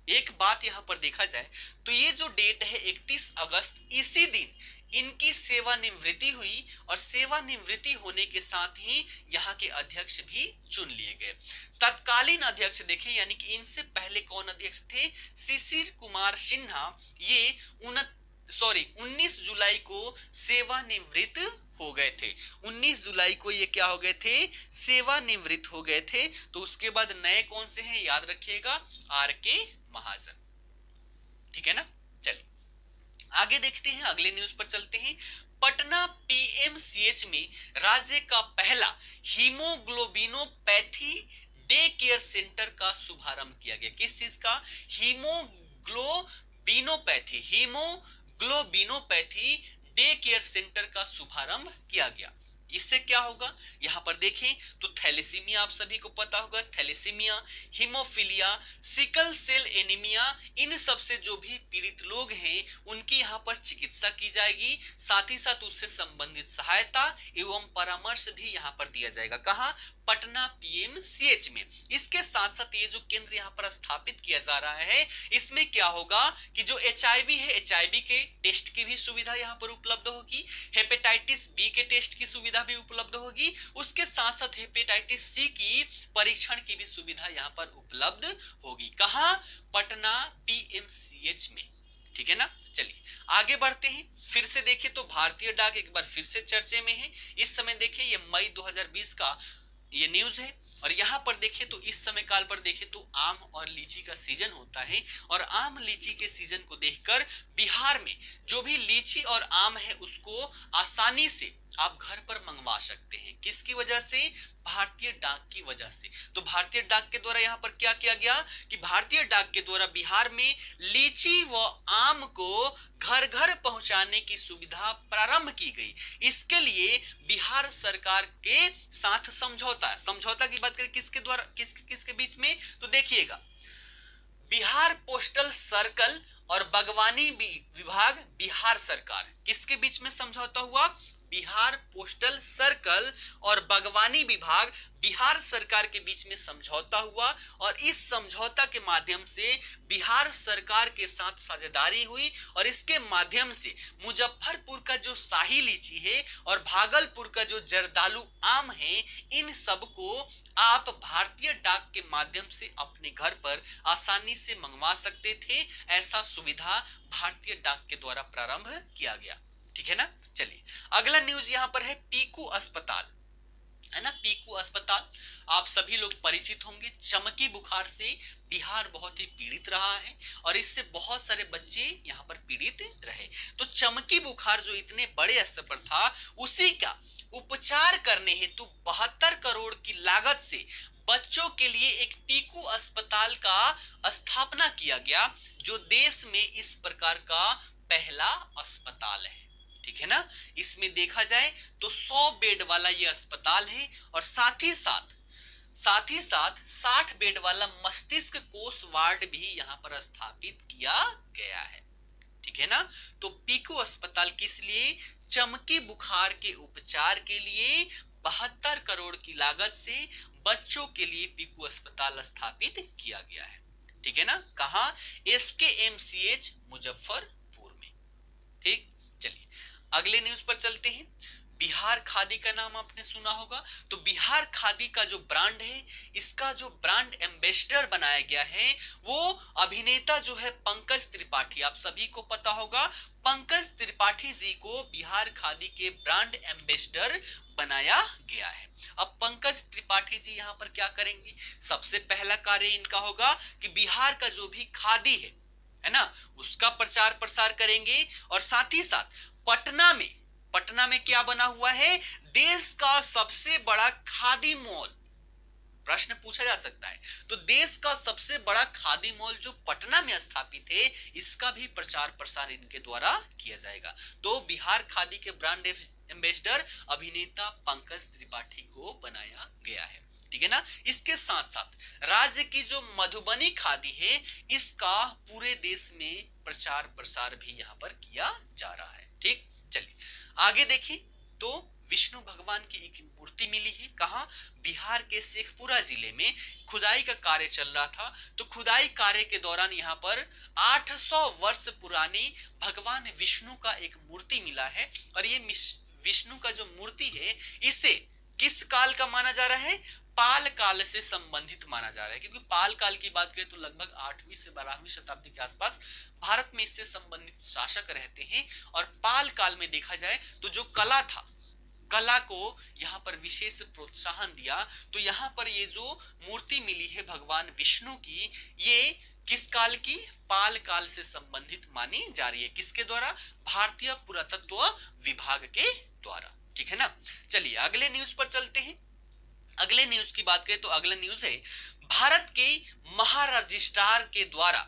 एक बात यहां पर देखा जाए तो ये जो डेट है 31 अगस्त, इसी दिन इनकी सेवानिवृत्ति हुई, और सेवानिवृत्ति होने के साथ ही यहाँ के अध्यक्ष भी चुन लिए गए। तत्कालीन अध्यक्ष देखें, यानी कि इनसे पहले कौन अध्यक्ष थे? शिशिर कुमार सिन्हा। ये 19 जुलाई को सेवानिवृत्त हो गए थे। 19 जुलाई को ये क्या हो गए थे? सेवानिवृत्त हो गए थे। तो उसके बाद नए कौन से हैं? याद रखिएगा, आर के महाजन। ठीक है ना। चलिए आगे देखते हैं, अगले न्यूज पर चलते हैं। पटना पीएमसीएच में राज्य का पहला हीमोग्लोबिनोपैथी डे केयर सेंटर का शुभारंभ किया गया। किस चीज का? हीमोग्लोबिनोपैथी डे केयर सेंटर का शुभारंभ किया गया। इससे क्या होगा? यहां पर देखें तो थैलेसीमिया आप सभी को पता होगा, thalassemia, haemophilia, sickle cell anaemia, इन सब से जो भी पीड़ित लोग हैं उनकी यहां पर चिकित्सा की जाएगी। साथ ही साथ उससे संबंधित सहायता एवं परामर्श भी यहां पर दिया जाएगा। कहां? पटना पीएमसीएच में। इसके साथ साथ ये जो केंद्र यहाँ पर स्थापित किया जा रहा है, इसमें क्या होगा कि जो एचआईवी है, एचआईवी के टेस्ट की भी सुविधा यहाँ पर उपलब्ध होगी, हेपेटाइटिस बी के टेस्ट की सुविधा भी उपलब्ध होगी, उसके साथ साथ हेपेटाइटिस सी की परीक्षण की भी सुविधा यहाँ पर उपलब्ध होगी। कहाँ? पटना पीएमसीएच में। ठीक है ना। चलिए आगे बढ़ते हैं। फिर से देखिए तो भारतीय डाक एक बार फिर से चर्चे में है। इस समय देखिए ये मई 2020 का ये न्यूज है, और यहाँ पर देखें तो इस समय काल पर देखें तो आम और लीची का सीजन होता है, और आम लीची के सीजन को देखकर बिहार में जो भी लीची और आम है उसको आसानी से आप घर पर मंगवा सकते हैं। किसकी वजह से? भारतीय डाक की वजह से। तो भारतीय डाक के द्वारा यहाँ पर क्या किया गया कि भारतीय डाक के द्वारा बिहार में लीची व आम को घर घर पहुंचाने की सुविधा प्रारंभ की गई। इसके लिए बिहार सरकार के साथ समझौता की बात करें किसके द्वारा, किसके बीच में? तो देखिएगा, बिहार पोस्टल सर्कल और बागवानी विभाग बिहार सरकार, किसके बीच में समझौता हुआ? बिहार पोस्टल सर्कल और बागवानी विभाग बिहार सरकार के बीच में समझौता हुआ, और इस समझौता के माध्यम से बिहार सरकार के साथ साझेदारी हुई, और इसके माध्यम से मुजफ्फरपुर का जो शाही लीची है और भागलपुर का जो जर्दालू आम है, इन सब को आप भारतीय डाक के माध्यम से अपने घर पर आसानी से मंगवा सकते थे। ऐसा सुविधा भारतीय डाक के द्वारा प्रारंभ किया गया। ठीक है ना। चलिए अगला न्यूज यहाँ पर है पीकू अस्पताल, है ना। पीकू अस्पताल आप सभी लोग परिचित होंगे। चमकी बुखार से बिहार बहुत ही पीड़ित रहा है, और इससे बहुत सारे बच्चे यहाँ पर पीड़ित रहे। तो चमकी बुखार जो इतने बड़े स्तर पर था, उसी का उपचार करने हेतु 72 करोड़ की लागत से बच्चों के लिए एक पीकू अस्पताल का स्थापना किया गया, जो देश में इस प्रकार का पहला अस्पताल है। ठीक है ना। इसमें देखा जाए तो 100 बेड वाला ये अस्पताल है, और साथ ही साथ 60 बेड वाला मस्तिष्क कोष वार्ड भी यहाँ पर स्थापित किया गया है। ठीक है ना। तो पीकू अस्पताल किस लिए? चमकी बुखार के उपचार के लिए 72 करोड़ की लागत से बच्चों के लिए पीकू अस्पताल स्थापित किया गया है। ठीक है ना, कहा? SKMCH मुजफ्फरपुर में। ठीक, चलिए अगले न्यूज पर चलते हैं। बिहार खादी का नाम आपने सुना होगा। तो बिहार खादी का जो ब्रांड है, इसका जो ब्रांड एम्बेसडर बनाया गया है वो अभिनेता जो है पंकज त्रिपाठी। आप सभी को पता होगा, पंकज त्रिपाठी जी को बिहार खादी के ब्रांड एम्बेसडर बनाया गया है। अब पंकज त्रिपाठी जी यहाँ पर क्या करेंगे? सबसे पहला कार्य इनका होगा कि बिहार का जो भी खादी है ना, उसका प्रचार प्रसार करेंगे। और साथ ही साथ पटना में क्या बना हुआ है? देश का सबसे बड़ा खादी मॉल। प्रश्न पूछा जा सकता है। तो देश का सबसे बड़ा खादी मॉल जो पटना में स्थापित है, इसका भी प्रचार प्रसार इनके द्वारा किया जाएगा। तो बिहार खादी के ब्रांड एम्बेसडर अभिनेता पंकज त्रिपाठी को बनाया गया है। ठीक है ना। इसके साथ साथ राज्य की जो मधुबनी खादी है, इसका पूरे देश में प्रचार प्रसार भी यहाँ पर किया जा रहा है। ठीक, चलिए आगे देखिए। तो विष्णु भगवान की एक मूर्ति मिली है। कहाँ? बिहार के शेखपुरा जिले में खुदाई का कार्य चल रहा था। तो खुदाई कार्य के दौरान यहाँ पर 800 वर्ष पुरानी भगवान विष्णु का एक मूर्ति मिला है। और ये विष्णु का जो मूर्ति है, इसे किस काल का माना जा रहा है? पाल काल से संबंधित माना जा रहा है। क्योंकि पाल काल की बात करें तो लगभग 8वीं से 12वीं शताब्दी के आसपास भारत में इससे संबंधित शासक रहते हैं। और पाल काल में देखा जाए तो जो कला था, कला को यहाँ पर विशेष प्रोत्साहन दिया। तो यहाँ पर ये जो मूर्ति मिली है भगवान विष्णु की, ये किस काल की? पाल काल से संबंधित मानी जा रही है। किसके द्वारा? भारतीय पुरातत्व विभाग के द्वारा। ठीक है ना। चलिए अगले न्यूज पर चलते हैं। अगले न्यूज की बात करें तो अगला न्यूज है, भारत के महारजिस्ट्रार के द्वारा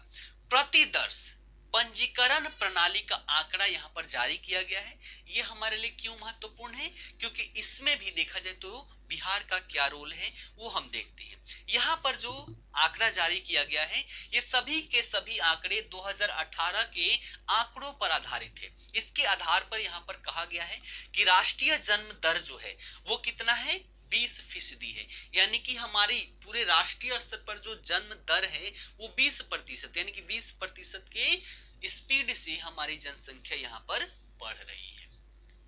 प्रतिदर्श पंजीकरण प्रणाली का आंकड़ा यहाँ पर जारी किया गया है। ये हमारे लिए क्यों महत्वपूर्ण है? क्योंकि इसमें भी देखा जाए तो बिहार का क्या रोल है वो हम देखते हैं। यहाँ पर जो आंकड़ा जारी किया गया है, ये सभी के सभी आंकड़े 2018 के आंकड़ों पर आधारित है। इसके आधार पर यहाँ पर कहा गया है कि राष्ट्रीय जन्म दर जो है वो कितना है? 20% है। यानी कि हमारी पूरे राष्ट्रीय स्तर पर जो जन्म दर है वो 20%, यानी कि 20% के स्पीड से हमारी जनसंख्या यहाँ पर बढ़ रही है।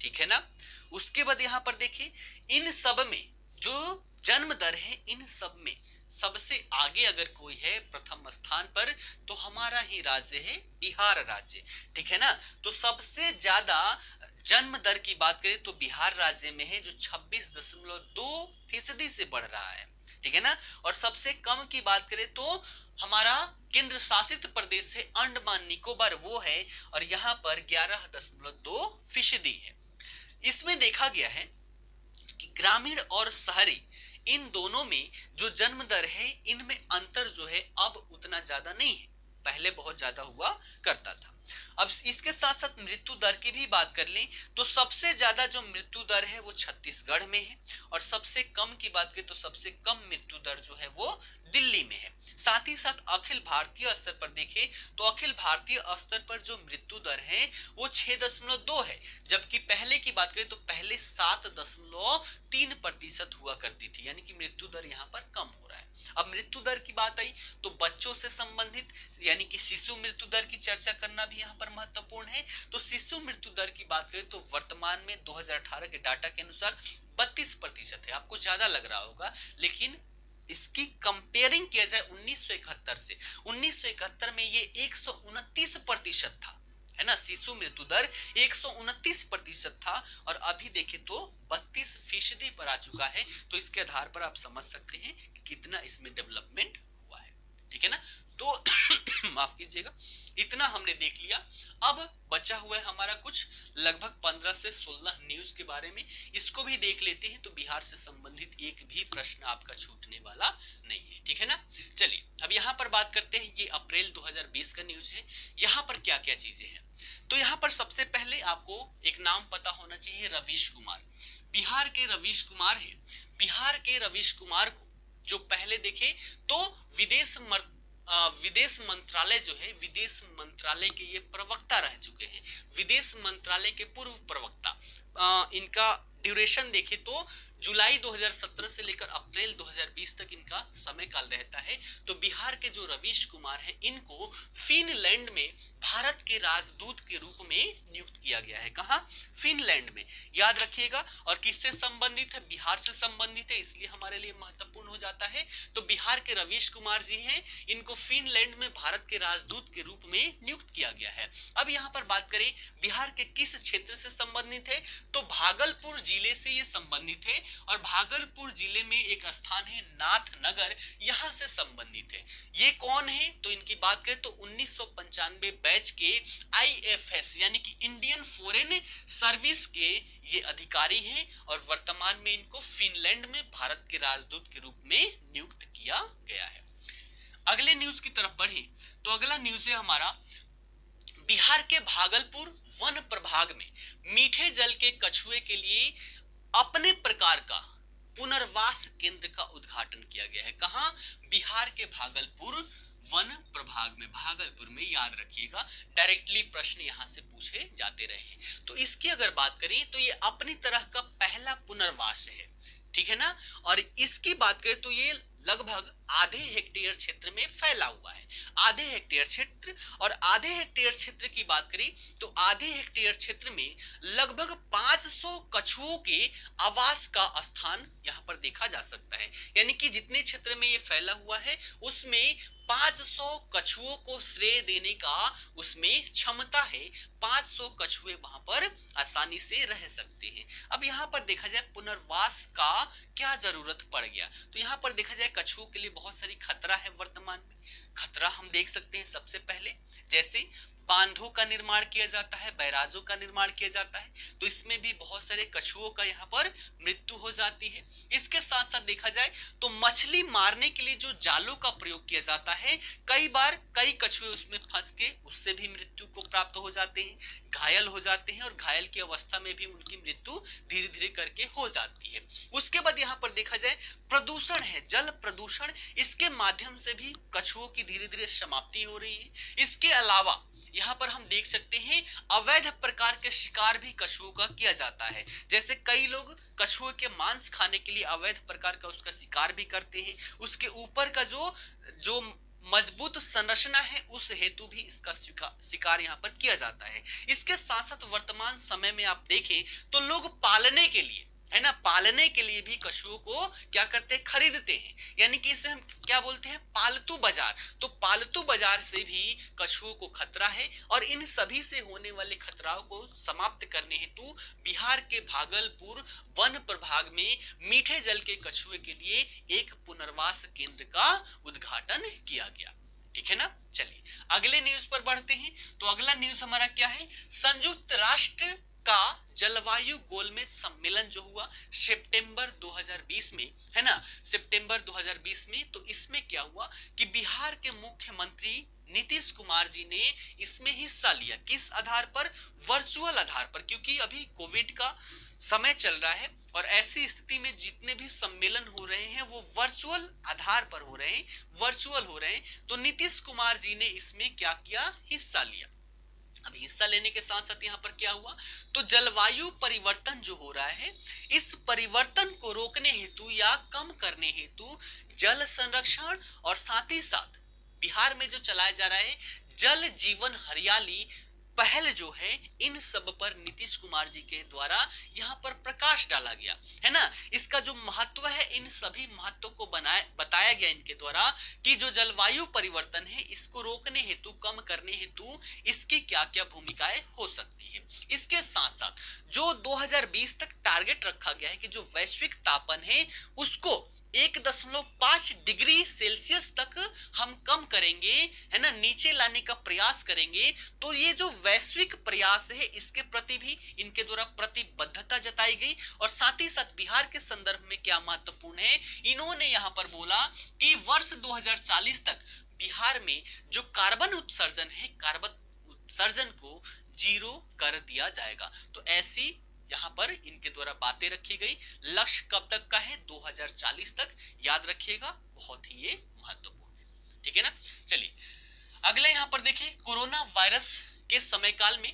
ठीक है ना। उसके बाद यहाँ पर देखिए, इन सब में जो जन्म दर है, इन सब में सबसे आगे अगर कोई है प्रथम स्थान पर, तो हमारा ही राज्य है बिहार राज्य। ठीक है ना। तो सबसे ज्यादा जन्म दर की बात करें तो बिहार राज्य में है, जो 26.2% से बढ़ रहा है। ठीक है ना। और सबसे कम की बात करें तो हमारा केंद्र शासित प्रदेश है अंडमान निकोबार, वो है, और यहाँ पर 11.2% है। इसमें देखा गया है कि ग्रामीण और शहरी इन दोनों में जो जन्म दर है, इनमें अंतर जो है अब उतना ज्यादा नहीं है, पहले बहुत ज्यादा हुआ करता था। अब इसके साथ साथ मृत्यु दर की भी बात कर लें तो सबसे ज्यादा जो मृत्यु दर है वो छत्तीसगढ़ में है, और सबसे कम की बात करें तो सबसे कम मृत्यु दर जो है वो दिल्ली में है। साथ ही साथ अखिल भारतीय स्तर पर देखें तो अखिल भारतीय स्तर पर जो मृत्यु दर है वो 6.2 है, जबकि पहले की बात करें तो पहले 7.3% हुआ करती थी, यानी कि मृत्यु दर यहाँ पर कम हो रहा है। अब मृत्यु दर की बात आई तो बच्चों से संबंधित यानी कि शिशु मृत्यु दर की चर्चा करना भी यहाँ पर महत्वपूर्ण है। तो शिशु मृत्यु दर की बात करें तो वर्तमान में 2018 के डाटा के अनुसार 32% है। आपको ज्यादा लग रहा होगा, लेकिन इसकी कंपेयरिंग किया जाए 1971 से, 1971 में ये 129% था, है ना। शिशु मृत्यु दर 129% था, और अभी देखें तो 32% पर आ चुका है। तो इसके आधार पर आप समझ सकते हैं कि कितना इसमें डेवलपमेंट हुआ है। ठीक है ना। तो माफ कीजिएगा, इतना हमने देख लिया। अब बचा हुआ है हमारा कुछ लगभग 15 से 16 न्यूज के बारे में, इसको भी देख लेते हैं। तो बिहार से संबंधित एक भी प्रश्न आपका छूटने वाला नहीं है। ठीक है ना। चलिए अब यहाँ पर बात करते हैं, ये अप्रैल 2020 का न्यूज है। यहाँ पर क्या क्या चीजें हैं, तो यहाँ पर सबसे पहले आपको एक नाम पता होना चाहिए, रवीश कुमार। बिहार के रवीश कुमार है। बिहार के रवीश कुमार को जो पहले देखे तो विदेश मंत्रालय जो है, विदेश मंत्रालय के ये प्रवक्ता रह चुके हैं, विदेश मंत्रालय के पूर्व प्रवक्ता। इनका ड्यूरेशन देखे तो जुलाई 2017 से लेकर अप्रैल 2020 तक इनका समय काल रहता है। तो बिहार के जो रवीश कुमार है इनको फिनलैंड में भारत के राजदूत के रूप में नियुक्त किया गया है। कहां? फिनलैंड में, याद रखिएगा। और किससे संबंधित है? बिहार से संबंधित है, इसलिए हमारे लिए महत्वपूर्ण हो जाता है। तो बिहार के रवीश कुमार जी हैं, इनको फिनलैंड में भारत के राजदूत के रूप में नियुक्त किया गया है। अब यहाँ पर बात करें बिहार के किस क्षेत्र से संबंधित है, तो भागलपुर जिले से ये संबंधित है। और भागलपुर जिले में एक स्थान है नाथनगर, यहाँ से संबंधित है। ये कौन है? तो इनकी बात करें तो 1995 बैच के IFS यानी कि इंडियन फॉरेन सर्विस के ये अधिकारी हैं और वर्तमान में इनको फिनलैंड में भारत के राजदूत के रूप में नियुक्त किया गया है। अगले न्यूज की तरफ बढ़े तो अगला न्यूज है हमारा, बिहार के भागलपुर वन प्रभाग में मीठे जल के कछुए के लिए अपने प्रकार का पुनर्वास केंद्र का उद्घाटन किया गया है। कहां? बिहार के भागलपुर वन प्रभाग में, भागलपुर में, याद रखिएगा, डायरेक्टली प्रश्न यहां से पूछे जाते रहे हैं। तो इसकी अगर बात करें तो ये अपनी तरह का पहला पुनर्वास है, ठीक है ना। और इसकी बात करें तो ये लगभग आधे हेक्टेयर क्षेत्र में फैला हुआ है, आधे हेक्टेयर क्षेत्र। और आधे हेक्टेयर क्षेत्र की बात करें तो आधे हेक्टेयर क्षेत्र में लगभग 500 कछुओं के आवास का स्थान यहाँ पर देखा जा सकता है। यानी कि जितने क्षेत्र में ये फैला हुआ है उसमें 500 कछुओं को श्रेय देने का उसमें क्षमता है। 500 कछुए वहां पर आसानी से रह सकते हैं। अब यहाँ पर देखा जाए पुनर्वास का क्या जरूरत पड़ गया, तो यहाँ पर देखा जाए कछुओं के लिए बहुत सारी खतरा है वर्तमान में। खतरा हम देख सकते हैं सबसे पहले, जैसे बांधों का निर्माण किया जाता है, बैराजों का निर्माण किया जाता है, तो इसमें भी बहुत सारे कछुओं का यहाँ पर मृत्यु हो जाती है। इसके साथ साथ देखा जाए तो मछली मारने के लिए जो जालों का प्रयोग किया जाता है, कई बार कई कछुए उसमें फंस के उससे भी मृत्यु को प्राप्त हो जाते हैं, घायल हो जाते हैं, और घायल की अवस्था में भी उनकी मृत्यु धीरे धीरे करके हो जाती है। उसके बाद यहाँ पर देखा जाए प्रदूषण है, जल प्रदूषण, इसके माध्यम से भी कछुओं की धीरे धीरे समाप्ति हो रही है। इसके अलावा यहाँ पर हम देख सकते हैं अवैध प्रकार के शिकार भी कछुओं का किया जाता है। जैसे कई लोग कछुए के मांस खाने के लिए अवैध प्रकार का उसका शिकार भी करते हैं। उसके ऊपर का जो मजबूत संरचना है उस हेतु भी इसका शिकार यहाँ पर किया जाता है। इसके साथ साथ वर्तमान समय में आप देखें तो लोग पालने के लिए, है ना, पालने के लिए भी कछुओं को क्या करते हैं? खरीदते हैं। यानी कि इसे हम क्या बोलते हैं? पालतू बाजार। तो पालतू बाजार से भी कछुओं को खतरा है। और इन सभी से होने वाले खतराओं को समाप्त करने हेतु बिहार के भागलपुर वन प्रभाग में मीठे जल के कछुए के लिए एक पुनर्वास केंद्र का उद्घाटन किया गया, ठीक है ना। चलिए अगले न्यूज पर बढ़ते हैं। तो अगला न्यूज हमारा क्या है? संयुक्त राष्ट्र का जलवायु गोलमेज सम्मेलन जो हुआ सितंबर 2020 में, है ना, सितंबर 2020 में, तो इसमें क्या हुआ कि बिहार के मुख्यमंत्री नीतीश कुमार जी ने इसमें हिस्सा लिया। किस आधार पर? वर्चुअल आधार पर, क्योंकि अभी कोविड का समय चल रहा है और ऐसी स्थिति में जितने भी सम्मेलन हो रहे हैं वो वर्चुअल आधार पर हो रहे हैं, वर्चुअल हो रहे हैं। तो नीतीश कुमार जी ने इसमें क्या किया? हिस्सा लिया। अब हिस्सा लेने के साथ साथ यहाँ पर क्या हुआ? तो जलवायु परिवर्तन जो हो रहा है, इस परिवर्तन को रोकने हेतु या कम करने हेतु जल संरक्षण और साथ ही साथ बिहार में जो चलाया जा रहा है जल जीवन हरियाली पहल जो है, इन सब पर नीतीश कुमार जी के द्वारा यहाँ पर प्रकाश डाला गया, है ना। इसका जो महत्व है, इन सभी महत्व को बताया गया इनके द्वारा कि जो जलवायु परिवर्तन है इसको रोकने हेतु, कम करने हेतु इसकी क्या क्या भूमिकाएं हो सकती है। इसके साथ साथ जो 2020 तक टारगेट रखा गया है कि जो वैश्विक तापन है उसको 1.5 डिग्री सेल्सियस तक हम कम करेंगे, है ना, नीचे लाने का प्रयास करेंगे। तो ये जो वैश्विक प्रयास है इसके प्रति भी इनके द्वारा प्रतिबद्धता जताई गई। और साथ ही साथ बिहार के संदर्भ में क्या महत्वपूर्ण है, इन्होंने यहाँ पर बोला कि वर्ष 2040 तक बिहार में जो कार्बन उत्सर्जन है, कार्बन उत्सर्जन को 0 कर दिया जाएगा। तो ऐसी यहाँ पर इनके द्वारा बातें रखी गई। लक्ष्य कब तक का है? 2040 तक, याद रखिएगा, बहुत ही ये महत्वपूर्ण है, ठीक है ना। चलिए अगले यहाँ पर देखिए, कोरोना वायरस के समय काल में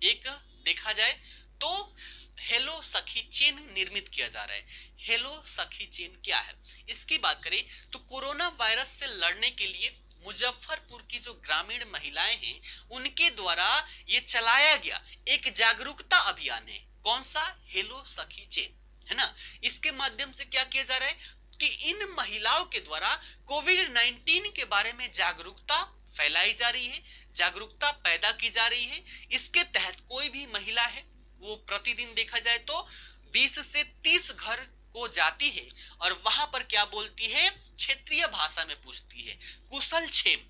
एक देखा जाए तो हेलो सखी चिन्ह निर्मित किया जा रहा है। हेलो सखी चेन क्या है, इसकी बात करें तो कोरोना वायरस से लड़ने के लिए मुजफ्फरपुर की जो ग्रामीण महिलाएं हैं उनके द्वारा ये चलाया गया एक जागरूकता अभियान है। कौन सा? हेलो सखी चेन, है ना। इसके माध्यम से क्या किया जा रहा है कि इन महिलाओं के द्वारा कोविड-19 के बारे में जागरूकता फैलाई जा रही है, जागरूकता पैदा की जा रही है। इसके तहत कोई भी महिला है वो प्रतिदिन देखा जाए तो 20 से 30 घर को जाती है और वहां पर क्या बोलती है, क्षेत्रीय भाषा में पूछती है कुशल क्षेम।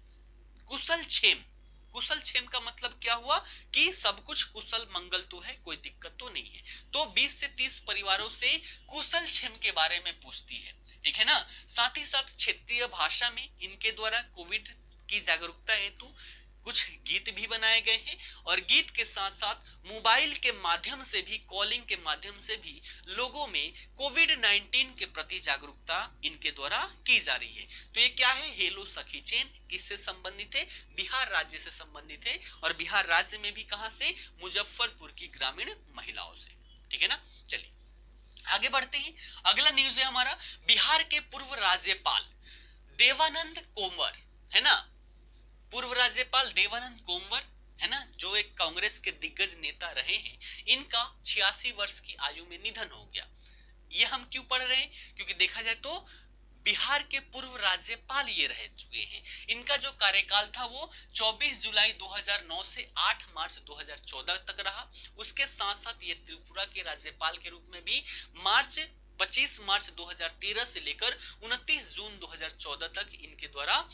कुशल क्षेम, कुशल क्षेम का मतलब क्या हुआ कि सब कुछ कुशल मंगल तो है, कोई दिक्कत तो नहीं है। तो 20 से 30 परिवारों से कुशल क्षेम के बारे में पूछती है, ठीक है ना। साथ ही साथ क्षेत्रीय भाषा में इनके द्वारा कोविड की जागरूकता हेतु कुछ गीत भी बनाए गए हैं और गीत के साथ साथ मोबाइल के माध्यम से भी, कॉलिंग के माध्यम से भी लोगों में कोविड-19 के प्रति जागरूकता इनके द्वारा की जा रही है। तो ये क्या है, हेलो सखी चेन। किससे संबंधित है? बिहार राज्य से संबंधित है और बिहार राज्य में भी कहां से? मुजफ्फरपुर की ग्रामीण महिलाओं से, ठीक है ना। चलिए आगे बढ़ते हैं। अगला न्यूज है हमारा बिहार के पूर्व राज्यपाल देवानंद कोमर, है ना। पूर्व राज्यपाल देवानंद कोमर, है ना, जो एक कांग्रेस के दिग्गज नेता रहे हैं, इनका 86 वर्ष की आयु में निधन हो गया। ये हम क्यों पढ़ रहे हैं? क्योंकि देखा जाए तो बिहार के पूर्व राज्यपाल ये रह चुके हैं। इनका जो कार्यकाल था वो 24 जुलाई 2009 से 8 मार्च 2014 तक रहा। उसके साथ साथ ये त्रिपुरा के राज्यपाल के रूप में भी 25 मार्च 2013 से लेकर 29 जून 2014 तक इनके द्वारा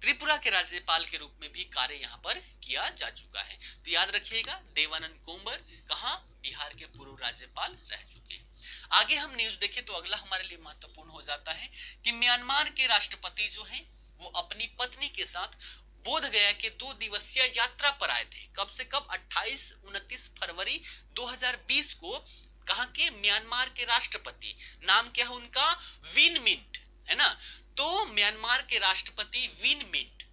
त्रिपुरा के राज्यपाल के रूप में भी कार्य यहाँ पर किया जा चुका है। तो याद रखिएगा देवानंद कोमर कहाँ? बिहार के पूर्व राज्यपाल रह चुके हैं। आगे हम न्यूज देखें तो अगला हमारे लिए महत्वपूर्ण हो जाता है कि म्यांमार के राष्ट्रपति जो हैं वो अपनी पत्नी के साथ बोध गया के 2 दिवसीय यात्रा पर आए थे। कब से कब? 28-29 फरवरी 2020 को। कहाँ के? म्यांमार के राष्ट्रपति, नाम क्या है उनका? विन मिंट, है ना। तो म्यांमार के राष्ट्रपति विन मिंट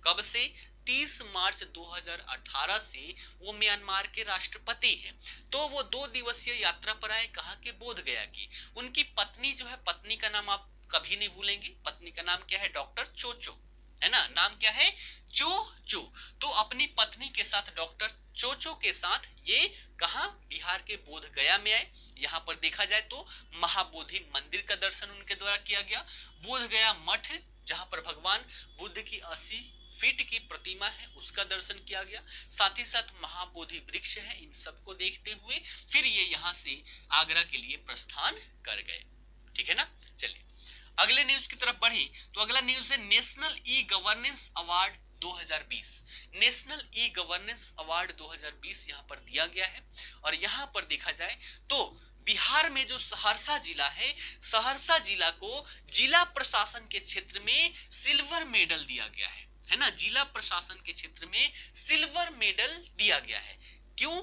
कब से? 30 मार्च 2018 से वो म्यांमार के राष्ट्रपति हैं। तो वो 2 दिवसीय यात्रा पर आए, कहाँ के? बोध गया की। उनकी पत्नी जो है, पत्नी का नाम आप कभी नहीं भूलेंगे, पत्नी का नाम क्या है? डॉक्टर चोचो, है ना। नाम क्या है? चो। तो अपनी पत्नी के साथ डॉक्टर चोचो के साथ ये कहा? बिहार के बोध गया में आए। यहाँ पर देखा जाए तो महाबोधि मंदिर का दर्शन उनके द्वारा किया गया। बोध गया मठ जहाँ पर भगवान बुद्ध की 80 फीट की प्रतिमा है उसका दर्शन किया गया। साथ ही साथ महाबोधि वृक्ष है। इन सबको देखते हुए फिर ये यहाँ से आगरा के लिए प्रस्थान कर गए, ठीक है ना। चलिए अगले न्यूज की तरफ बढ़े तो अगला न्यूज है national e governance award 2020। National e governance award 2020 यहाँ पर दिया गया है और यहाँ पर देखा जाए तो बिहार में जो सहरसा जिला है, सहरसा जिला को जिला प्रशासन के क्षेत्र में सिल्वर मेडल दिया गया है ना। जिला प्रशासन के क्षेत्र में सिल्वर मेडल दिया गया है। क्यों?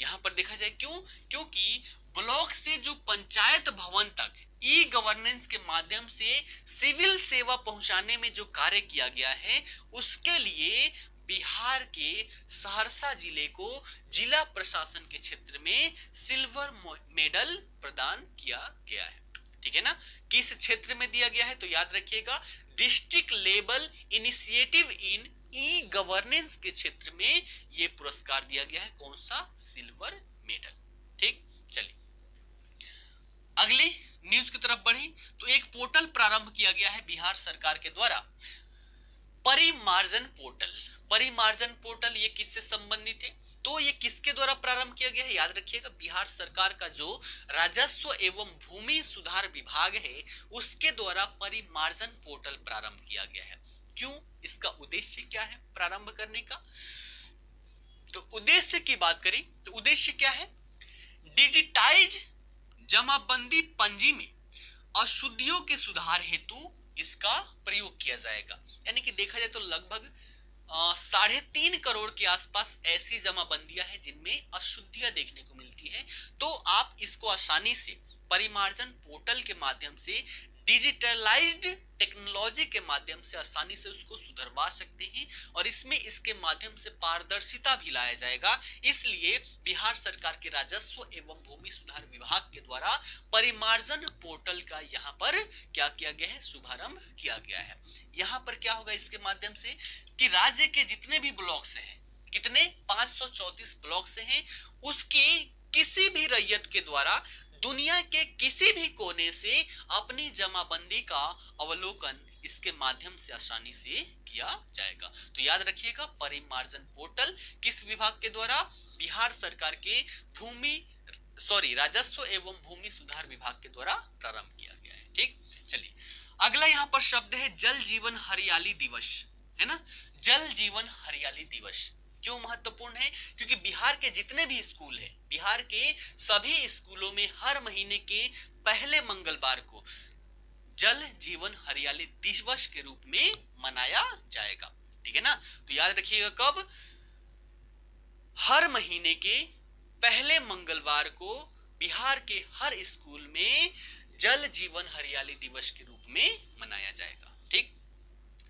यहाँ पर देखा जाए क्यों? क्योंकि ब्लॉक से जो पंचायत भवन तक ई गवर्नेंस के माध्यम से सिविल सेवा पहुंचाने में जो कार्य किया गया है उसके लिए बिहार के सहरसा जिले को जिला प्रशासन के क्षेत्र में सिल्वर मेडल प्रदान किया गया है, ठीक है ना। किस क्षेत्र में दिया गया है? तो याद रखिएगा district level initiative in e governance के क्षेत्र में ये पुरस्कार दिया गया है। कौन सा? सिल्वर मेडल, ठीक। चलिए अगले न्यूज की तरफ बढ़ी तो एक पोर्टल प्रारंभ किया गया है बिहार सरकार के द्वारा, परिमार्जन पोर्टल। परिमार्जन पोर्टल ये किससे संबंधित है? तो ये किसके द्वारा प्रारंभ किया गया है? याद रखिएगा बिहार सरकार का जो राजस्व एवं भूमि सुधार विभाग है उसके द्वारा परिमार्जन पोर्टल प्रारंभ किया गया है। क्यों? इसका उद्देश्य क्या है प्रारंभ करने का? तो उद्देश्य की बात करें तो उद्देश्य क्या है? डिजिटाइज जमाबंदी पंजी में अशुद्धियों के सुधार हेतु इसका प्रयोग किया जाएगा। यानी कि देखा जाए तो लगभग 3.5 करोड़ के आसपास ऐसी जमाबंदियां हैं जिनमें अशुद्धियां देखने को मिलती है। तो आप इसको आसानी से परिमार्जन पोर्टल के माध्यम से डिजिटलाइज्ड टेक्नोलॉजी के माध्यम से आसानी से उसको सुधरवा सकते हैं और इसमें इसके माध्यम से पारदर्शिता भी लाया जाएगा। इसलिए बिहार सरकार के राजस्व एवं भूमि सुधार विभाग के द्वारा परिमार्जन पोर्टल का यहाँ पर क्या किया गया है, शुभारंभ किया गया है। यहाँ पर क्या होगा इसके माध्यम से कि राज्य के जितने भी ब्लॉक से हैं, कितने 534 ब्लॉक से हैं, उसके किसी भी रैयत के द्वारा दुनिया के किसी भी कोने से अपनी जमाबंदी का अवलोकन इसके माध्यम से आसानी से किया जाएगा। तो याद रखिएगा, परिमार्जन पोर्टल किस विभाग के द्वारा, बिहार सरकार के राजस्व एवं भूमि सुधार विभाग के द्वारा प्रारंभ किया गया है। ठीक, चलिए अगला यहाँ पर शब्द है जल जीवन हरियाली दिवस, है ना। जल जीवन हरियाली दिवस क्यों महत्वपूर्ण है, क्योंकि बिहार के जितने भी स्कूल हैं, बिहार के सभी स्कूलों में हर महीने के पहले मंगलवार को जल जीवन हरियाली दिवस के रूप में मनाया जाएगा। ठीक है ना, तो याद रखिएगा कब, हर महीने के पहले मंगलवार को बिहार के हर स्कूल में जल जीवन हरियाली दिवस के रूप में मनाया जाएगा। ठीक,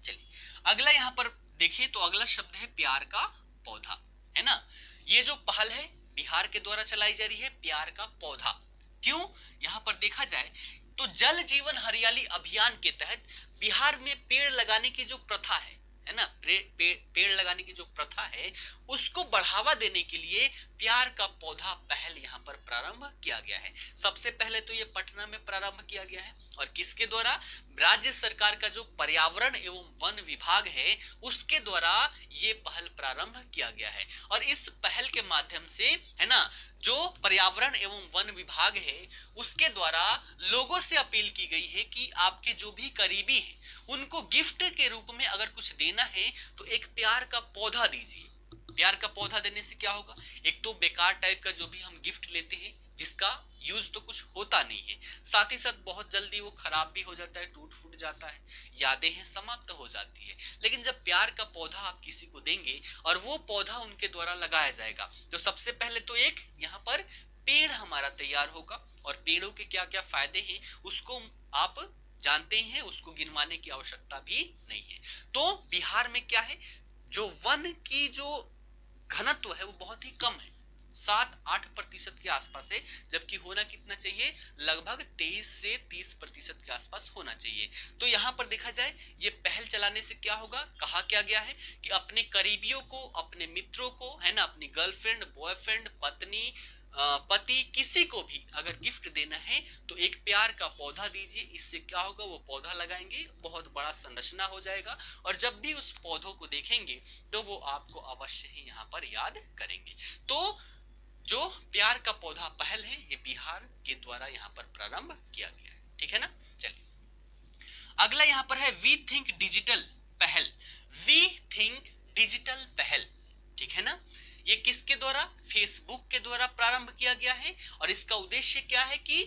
चलिए अगला यहाँ पर देखिए, तो अगला शब्द है प्यार का पौधा, है ना। ये जो पहल है बिहार के द्वारा चलाई जा रही है, प्यार का पौधा। क्यों, यहाँ पर देखा जाए तो जल जीवन हरियाली अभियान के तहत बिहार में पेड़ लगाने की जो प्रथा है ना, पेड़ लगाने की जो प्रथा है उसको बढ़ावा देने के लिए प्यार का पौधा पहल यहाँ पर प्रारंभ किया गया है। सबसे पहले तो ये पटना में प्रारंभ किया गया है और किसके द्वारा, राज्य सरकार का जो पर्यावरण एवं वन विभाग है उसके द्वारा ये पहल प्रारंभ किया गया है। और इस पहल के माध्यम से, है ना, जो पर्यावरण एवं वन विभाग है उसके द्वारा लोगों से अपील की गई है कि आपके जो भी करीबी हैं उनको गिफ्ट के रूप में अगर कुछ देना है तो एक प्यार का पौधा दीजिए। प्यार का पौधा देने से क्या होगा, एक तो बेकार टाइप का जो भी हम गिफ्ट लेते हैं जिसका यूज तो कुछ होता नहीं है, साथ ही साथ बहुत जल्दी वो खराब भी हो जाता है, टूट फूट जाता है, यादें हैं समाप्त हो जाती है। लेकिन जब प्यार का पौधा आप किसी को देंगे और वो पौधा उनके द्वारा लगाया जाएगा तो सबसे पहले तो एक यहाँ पर पेड़ हमारा तैयार होगा और पेड़ों के क्या क्या फायदे हैं उसको आप जानते हैं, उसको गिनवाने की आवश्यकता भी नहीं है। तो बिहार में क्या है, जो वन की जो घनत्व है वो बहुत ही कम है, 7-8% के आसपास है, जबकि होना कितना चाहिए, लगभग 23 से 30% के आसपास होना चाहिए। तो यहाँ पर देखा जाए ये पहल चलाने से क्या होगा, कहा क्या गया है कि अपने करीबियों को, अपने मित्रों को, है ना, अपनी गर्लफ्रेंड, बॉयफ्रेंड, पत्नी, पति, किसी को भी अगर गिफ्ट देना है तो एक प्यार का पौधा दीजिए। इससे क्या होगा, वो पौधा लगाएंगे, बहुत बड़ा संरचना हो जाएगा और जब भी उस पौधों को देखेंगे तो वो आपको अवश्य ही यहाँ पर याद करेंगे। तो जो प्यार का पौधा पहल है ये बिहार के द्वारा यहाँ पर प्रारंभ किया गया है। ठीक है ना, चलिए अगला यहाँ पर है वी थिंक डिजिटल पहल। वी थिंक डिजिटल पहल, ठीक है ना, ये किसके द्वारा, फेसबुक के द्वारा प्रारंभ किया गया है और इसका उद्देश्य क्या है कि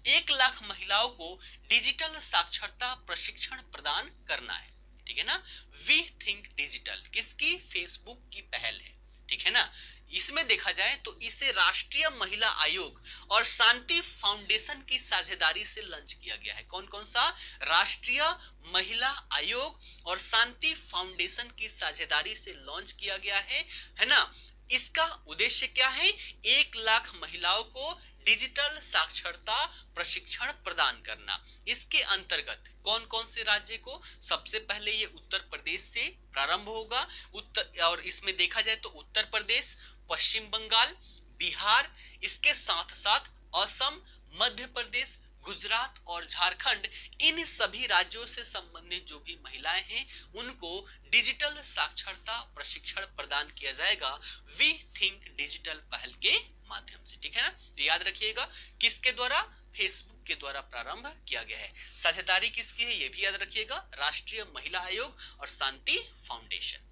1 लाख महिलाओं को डिजिटल साक्षरता प्रशिक्षण प्रदान करना है। ठीक है ना, वी थिंक डिजिटल किसकी, फेसबुक की पहल है। ठीक है ना, इसमें देखा जाए तो इसे राष्ट्रीय महिला आयोग और शांति फाउंडेशन की साझेदारी से लॉन्च किया गया है। कौन कौन सा, राष्ट्रीय महिला आयोग और शांति फाउंडेशन की साझेदारी से लॉन्च किया गया है ना। इसका उद्देश्य क्या है, 1 लाख महिलाओं को डिजिटल साक्षरता प्रशिक्षण प्रदान करना। इसके अंतर्गत कौन कौन से राज्य को, सबसे पहले ये उत्तर प्रदेश से प्रारंभ होगा, और इसमें देखा जाए तो उत्तर प्रदेश, पश्चिम बंगाल, बिहार, इसके साथ साथ असम, मध्य प्रदेश, गुजरात और झारखंड, इन सभी राज्यों से संबंधित जो भी महिलाएं हैं उनको डिजिटल साक्षरता प्रशिक्षण प्रदान किया जाएगा वी थिंक डिजिटल पहल के माध्यम से। ठीक है ना, तो याद रखिएगा किसके द्वारा, फेसबुक के द्वारा प्रारंभ किया गया है। साझेदारी किसकी है ये भी याद रखिएगा, राष्ट्रीय महिला आयोग और शांति फाउंडेशन।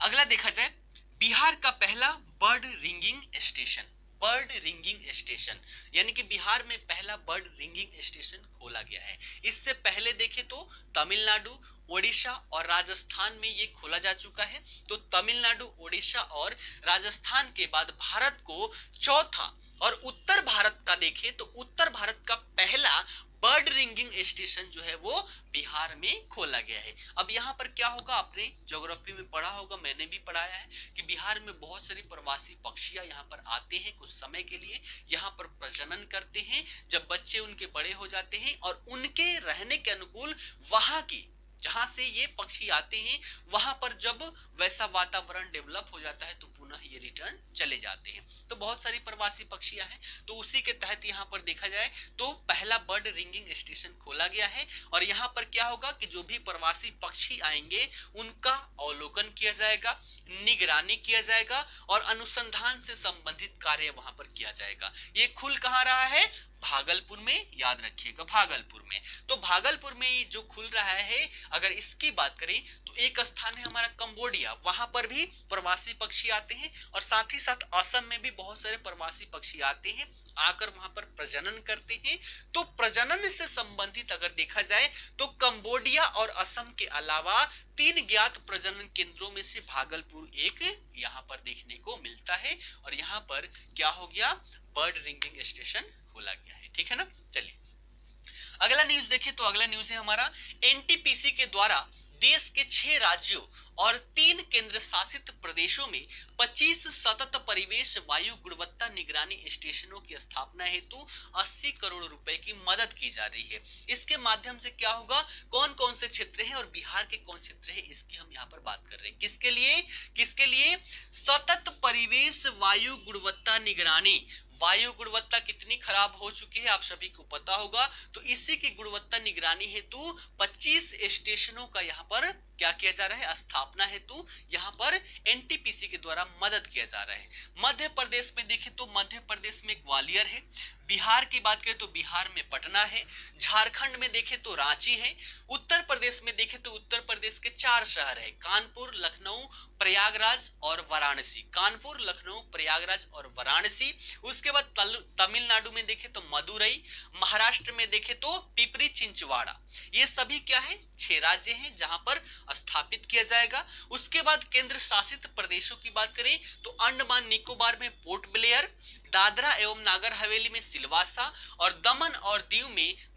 अगला देखा जाए बिहार का पहला bird ringing station. Bird ringing station यानी कि बिहार में पहला बर्ड रिंगिंग स्टेशन खोला गया है। इससे पहले देखें तो तमिलनाडु, ओडिशा और राजस्थान में ये खोला जा चुका है। तो तमिलनाडु, ओडिशा और राजस्थान के बाद भारत को चौथा, और उत्तर भारत का देखें तो उत्तर भारत का पहला बर्ड रिंगिंग स्टेशन जो है वो बिहार में खोला गया है। अब यहाँ पर क्या होगा, आपने ज्योग्राफी में पढ़ा होगा, मैंने भी पढ़ाया है कि बिहार में बहुत सारी प्रवासी पक्षियां यहाँ पर आते हैं, कुछ समय के लिए यहाँ पर प्रजनन करते हैं। जब बच्चे उनके बड़े हो जाते हैं और उनके रहने के अनुकूल वहां की, जहां से ये पक्षी आते हैं, वहां पर जब वैसा वातावरण डेवलप हो जाता है तो पुनः ये रिटर्न चले जाते हैं। तो बहुत सारी प्रवासी पक्षियां हैं, तो उसी के तहत यहाँ पर देखा जाए तो पहला बर्ड रिंगिंग स्टेशन खोला गया है। और यहाँ पर क्या होगा कि जो भी प्रवासी पक्षी आएंगे उनका अवलोकन किया जाएगा, निगरानी किया जाएगा और अनुसंधान से संबंधित कार्य वहां पर किया जाएगा। ये खुल कहाँ रहा है, भागलपुर में, याद रखिएगा भागलपुर में। तो भागलपुर में ये जो खुल रहा है, अगर इसकी बात करें तो एक स्थान है हमारा कंबोडिया, वहां पर भी प्रवासी पक्षी आते हैं और साथ ही साथ असम में भी बहुत सारे प्रवासी पक्षी आते हैं, आकर वहां पर प्रजनन करते हैं। तो प्रजनन से संबंधित अगर देखा जाए तो कंबोडिया और असम के अलावा 3 ज्ञात प्रजनन केंद्रों में से भागलपुर एक यहाँ पर देखने को मिलता है। और यहाँ पर क्या हो गया, बर्ड रिंगिंग स्टेशन खोला गया है। ठीक है ना, चलिए अगला न्यूज देखें तो अगला न्यूज है हमारा एनटीपीसी के द्वारा देश के 6 राज्यों और 3 केंद्र शासित प्रदेशों में 25 सतत परिवेश वायु गुणवत्ता निगरानी स्टेशनों की स्थापना हेतु 80 करोड़ रुपए की मदद की जा रही है। इसके माध्यम से क्या होगा, कौन कौन से क्षेत्र हैं और बिहार के कौन क्षेत्र है, इसकी हम यहाँ पर बात कर रहे हैं। किसके लिए, किसके लिए, सतत परिवेश वायु गुणवत्ता निगरानी। वायु गुणवत्ता कितनी खराब हो चुकी है आप सभी को पता होगा, तो इसी की गुणवत्ता निगरानी हेतु 25 स्टेशनों का यहाँ पर क्या किया जा रहा है, स्थापना हेतु यहाँ पर एनटीपीसी के द्वारा मदद किया जा रहा है। मध्य प्रदेश में देखें तो मध्य प्रदेश में ग्वालियर है, बिहार की बात करें तो बिहार में पटना है, झारखंड में देखें तो रांची है, उत्तर प्रदेश में देखें तो उत्तर प्रदेश के 4 शहर है, कानपुर, लखनऊ, प्रयागराज और वाराणसी। कानपुर, लखनऊ, प्रयागराज और वाराणसी। उसके बाद तमिलनाडु में देखें तो मदुरई, महाराष्ट्र में देखें तो पिपरी चिंचवाड़ा। ये सभी क्या है, 6 राज्य हैं जहां पर स्थापित किया जाएगा। उसके बाद केंद्र शासित प्रदेशों की बात करें तो अंडमान निकोबार में पोर्ट ब्लेयर, दादरा एवं नागर हवेली में सिलवासा और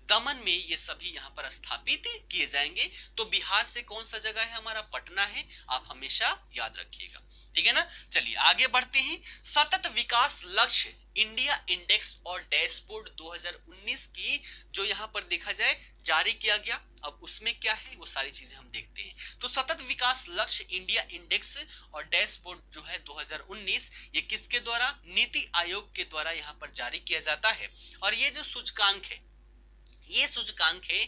दमन में ये सभी यहाँ पर स्थापित किए जाएंगे। तो बिहार से कौन सा जगह है हमारा, पटना है, आप हमेशा याद रखिएगा। ठीक है ना, चलिए आगे बढ़ते हैं। सतत विकास लक्ष्य इंडिया इंडेक्स और डैशबोर्ड 2019 की जो यहाँ पर देखा जाए जारी किया गया। अब उसमें क्या है वो सारी चीजें हम देखते हैं। तो सतत विकास लक्ष्य इंडिया इंडेक्स और डैशबोर्ड जो है 2019, ये किसके द्वारा, नीति आयोग के द्वारा यहाँ पर जारी किया जाता है। और ये जो सूचकांक है, ये सूचकांक है,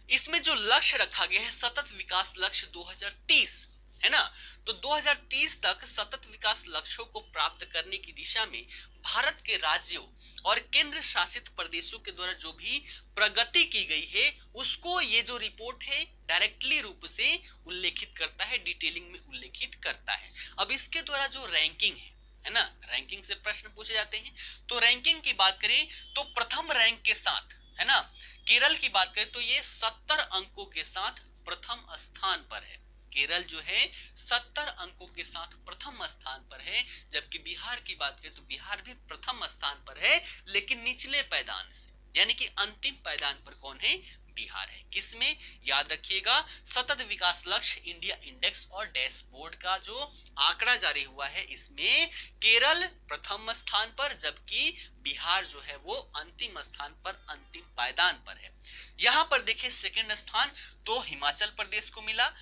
इसमें जो लक्ष्य रखा गया है सतत विकास लक्ष्य 2030 है ना, तो 2030 तक सतत विकास लक्ष्यों को प्राप्त करने की दिशा में भारत के राज्यों और केंद्र शासित प्रदेशों के द्वारा जो भी प्रगति की गई है उसको ये जो रिपोर्ट है डायरेक्टली रूप से उल्लेखित करता है, डिटेलिंग में उल्लेखित करता है। अब इसके द्वारा जो रैंकिंग है ना, रैंकिंग से प्रश्न पूछे जाते हैं। तो रैंकिंग की बात करें तो प्रथम रैंक के साथ है ना, केरल की बात करें तो ये 70 अंकों के साथ प्रथम स्थान पर है। केरल जो है 70 अंकों के साथ प्रथम स्थान पर है, जबकि बिहार की बात करें तो बिहार भी प्रथम स्थान पर है, लेकिन निचले पायदान से, यानी कि अंतिम पायदान पर कौन है, बिहार है। किसमें, याद रखिएगा, सतत विकास लक्ष्य इंडिया इंडेक्स और डैशबोर्ड का जो आंकड़ा जारी हुआ है इसमें केरल प्रथम स्थान पर, जबकि बिहार जो है वो अंतिम स्थान पर, अंतिम पायदान पर है। यहां पर देखिए सेकंड स्थान तो हिमाचल प्रदेश को मिला,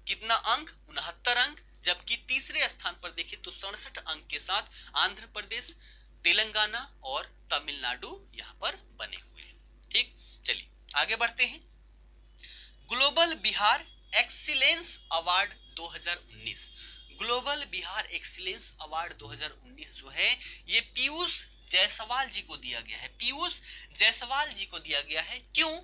कितना अंक, 69 अंक, जबकि तीसरे स्थान पर देखिए तो 67 अंक के साथ आंध्र प्रदेश, तेलंगाना और तमिलनाडु यहां पर बने हुए हैं। ठीक, चलिए आगे बढ़ते हैं। Global Bihar excellence award 2019, global Bihar excellence award 2019 जो है ये पीयूष जायसवाल जी को दिया गया है। पीयूष जायसवाल जी को दिया गया है। क्यों,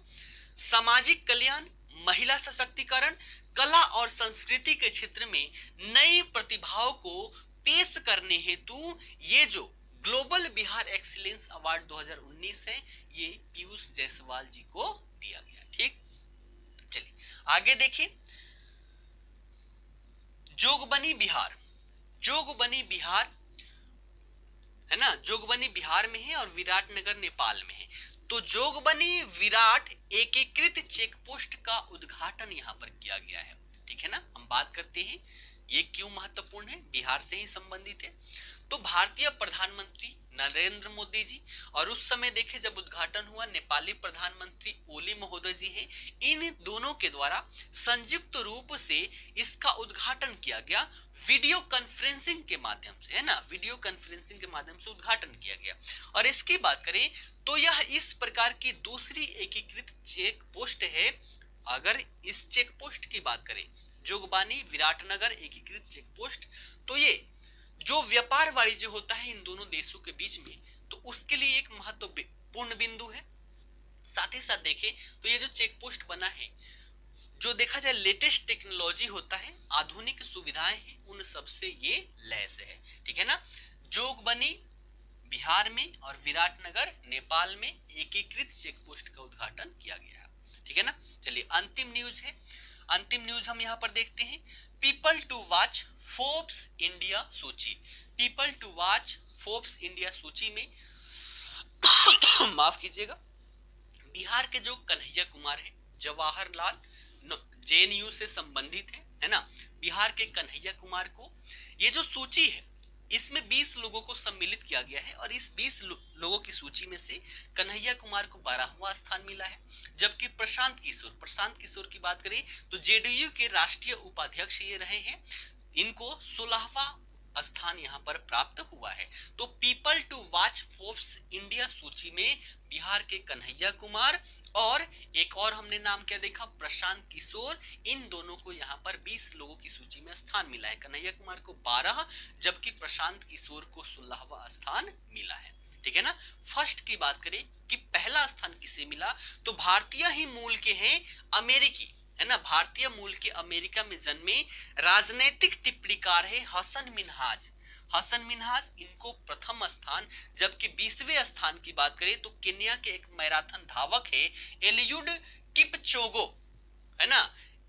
सामाजिक कल्याण, महिला सशक्तिकरण, कला और संस्कृति के क्षेत्र में नई प्रतिभाओं को पेश करने हेतु ये जो ग्लोबल बिहार एक्सीलेंस अवार्ड 2019 है ये पीयूष जायसवाल जी को दिया गया। ठीक, चलिए आगे देखिए। जोगबनी बिहार, जोगबनी बिहार है ना, जोगबनी बिहार में है और विराटनगर नेपाल में है। तो जोगबनी विराट एकीकृत चेक पोस्ट का उद्घाटन यहाँ पर किया गया है। ठीक है ना, हम बात करते हैं ये क्यों महत्वपूर्ण है, बिहार से ही संबंधित है। तो भारतीय प्रधानमंत्री नरेंद्र मोदी जी और उस समय देखे जब उद्घाटन हुआ नेपाली प्रधानमंत्री ओली महोदय जी हैं, इन दोनों के द्वारा संयुक्त रूप से इसका उद्घाटन किया गया वीडियो कॉन्फ्रेंसिंग के माध्यम से, है ना, वीडियो कॉन्फ्रेंसिंग के माध्यम से उद्घाटन किया गया। और इसकी बात करें तो यह इस प्रकार की दूसरी एकीकृत चेक पोस्ट है। अगर इस चेक पोस्ट की बात करें, जोगबानी विराटनगर एकीकृत चेक पोस्ट, तो ये जो व्यापार वाणिज्य होता है इन दोनों देशों के बीच में, तो उसके लिए एक महत्वपूर्ण बिंदु है। साथ ही साथ देखें तो ये जो चेक पोस्ट बना है, जो देखा जाए लेटेस्ट टेक्नोलॉजी होता है, आधुनिक सुविधाएं हैं, उन सबसे ये लैस है। ठीक है ना, जोगबनी बिहार में और विराटनगर नेपाल में एकीकृत चेक पोस्ट का उद्घाटन किया गया है। ठीक है ना, चलिए अंतिम न्यूज है। अंतिम न्यूज हम यहाँ पर देखते हैं, people to watch Forbes India सूची। People to watch Forbes India सूची में माफ कीजिएगा, बिहार के जो कन्हैया कुमार है, जवाहरलाल जेएनयू से संबंधित है ना, बिहार के कन्हैया कुमार को ये जो सूची है इसमें 20 लोगों को सम्मिलित किया गया है और इस 20 लोगों की सूची में से कन्हैया कुमार को 12वां स्थान मिला है। जबकि प्रशांत किशोर की बात करें तो जेडीयू के राष्ट्रीय उपाध्यक्ष ये रहे हैं, इनको 16वां स्थान यहाँ पर प्राप्त हुआ है। तो people to watch Forbes India सूची में बिहार के कन्हैया कुमार और एक और हमने नाम क्या देखा, प्रशांत किशोर, इन दोनों को यहाँ पर 20 लोगों की सूची में स्थान मिला है। कन्हैया कुमार को 12 जबकि प्रशांत किशोर को 16वां स्थान मिला है। ठीक है ना, फर्स्ट की बात करें कि पहला स्थान किसे मिला, तो भारतीय ही मूल के हैं, अमेरिकी, है ना, भारतीय मूल के अमेरिका में जन्मे राजनीतिक टिप्पणीकार है हसन मिन्हाज, इनको प्रथम स्थान। जबकि 20वें स्थान की बात करें तो केन्या के एक मैराथन धावक है एलियुड किपचोगे, है ना,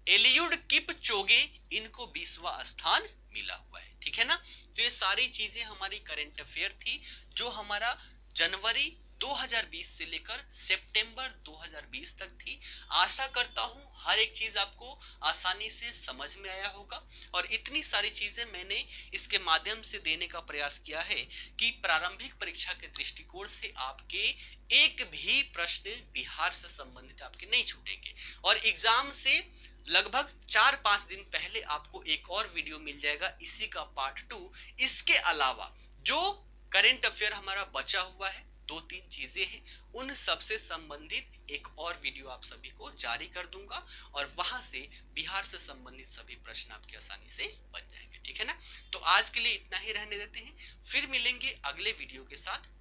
एलियुड किपचोगे, इनको 20वां स्थान मिला हुआ है। ठीक है ना, तो ये सारी चीजें हमारी करंट अफेयर थी जो हमारा जनवरी 2020 से लेकर सितंबर 2020 तक थी। आशा करता हूं हर एक चीज आपको आसानी से समझ में आया होगा और इतनी सारी चीजें मैंने इसके माध्यम से देने का प्रयास किया है कि प्रारंभिक परीक्षा के दृष्टिकोण से आपके एक भी प्रश्न बिहार से संबंधित आपके नहीं छूटेंगे। और एग्जाम से लगभग 4-5 दिन पहले आपको एक और वीडियो मिल जाएगा इसी का पार्ट 2। इसके अलावा जो करंट अफेयर हमारा बचा हुआ है, 2-3 चीजें हैं, उन सबसे संबंधित एक और वीडियो आप सभी को जारी कर दूंगा और वहां से बिहार से संबंधित सभी प्रश्न आपके आसानी से बन जाएंगे। ठीक है ना, तो आज के लिए इतना ही रहने देते हैं, फिर मिलेंगे अगले वीडियो के साथ।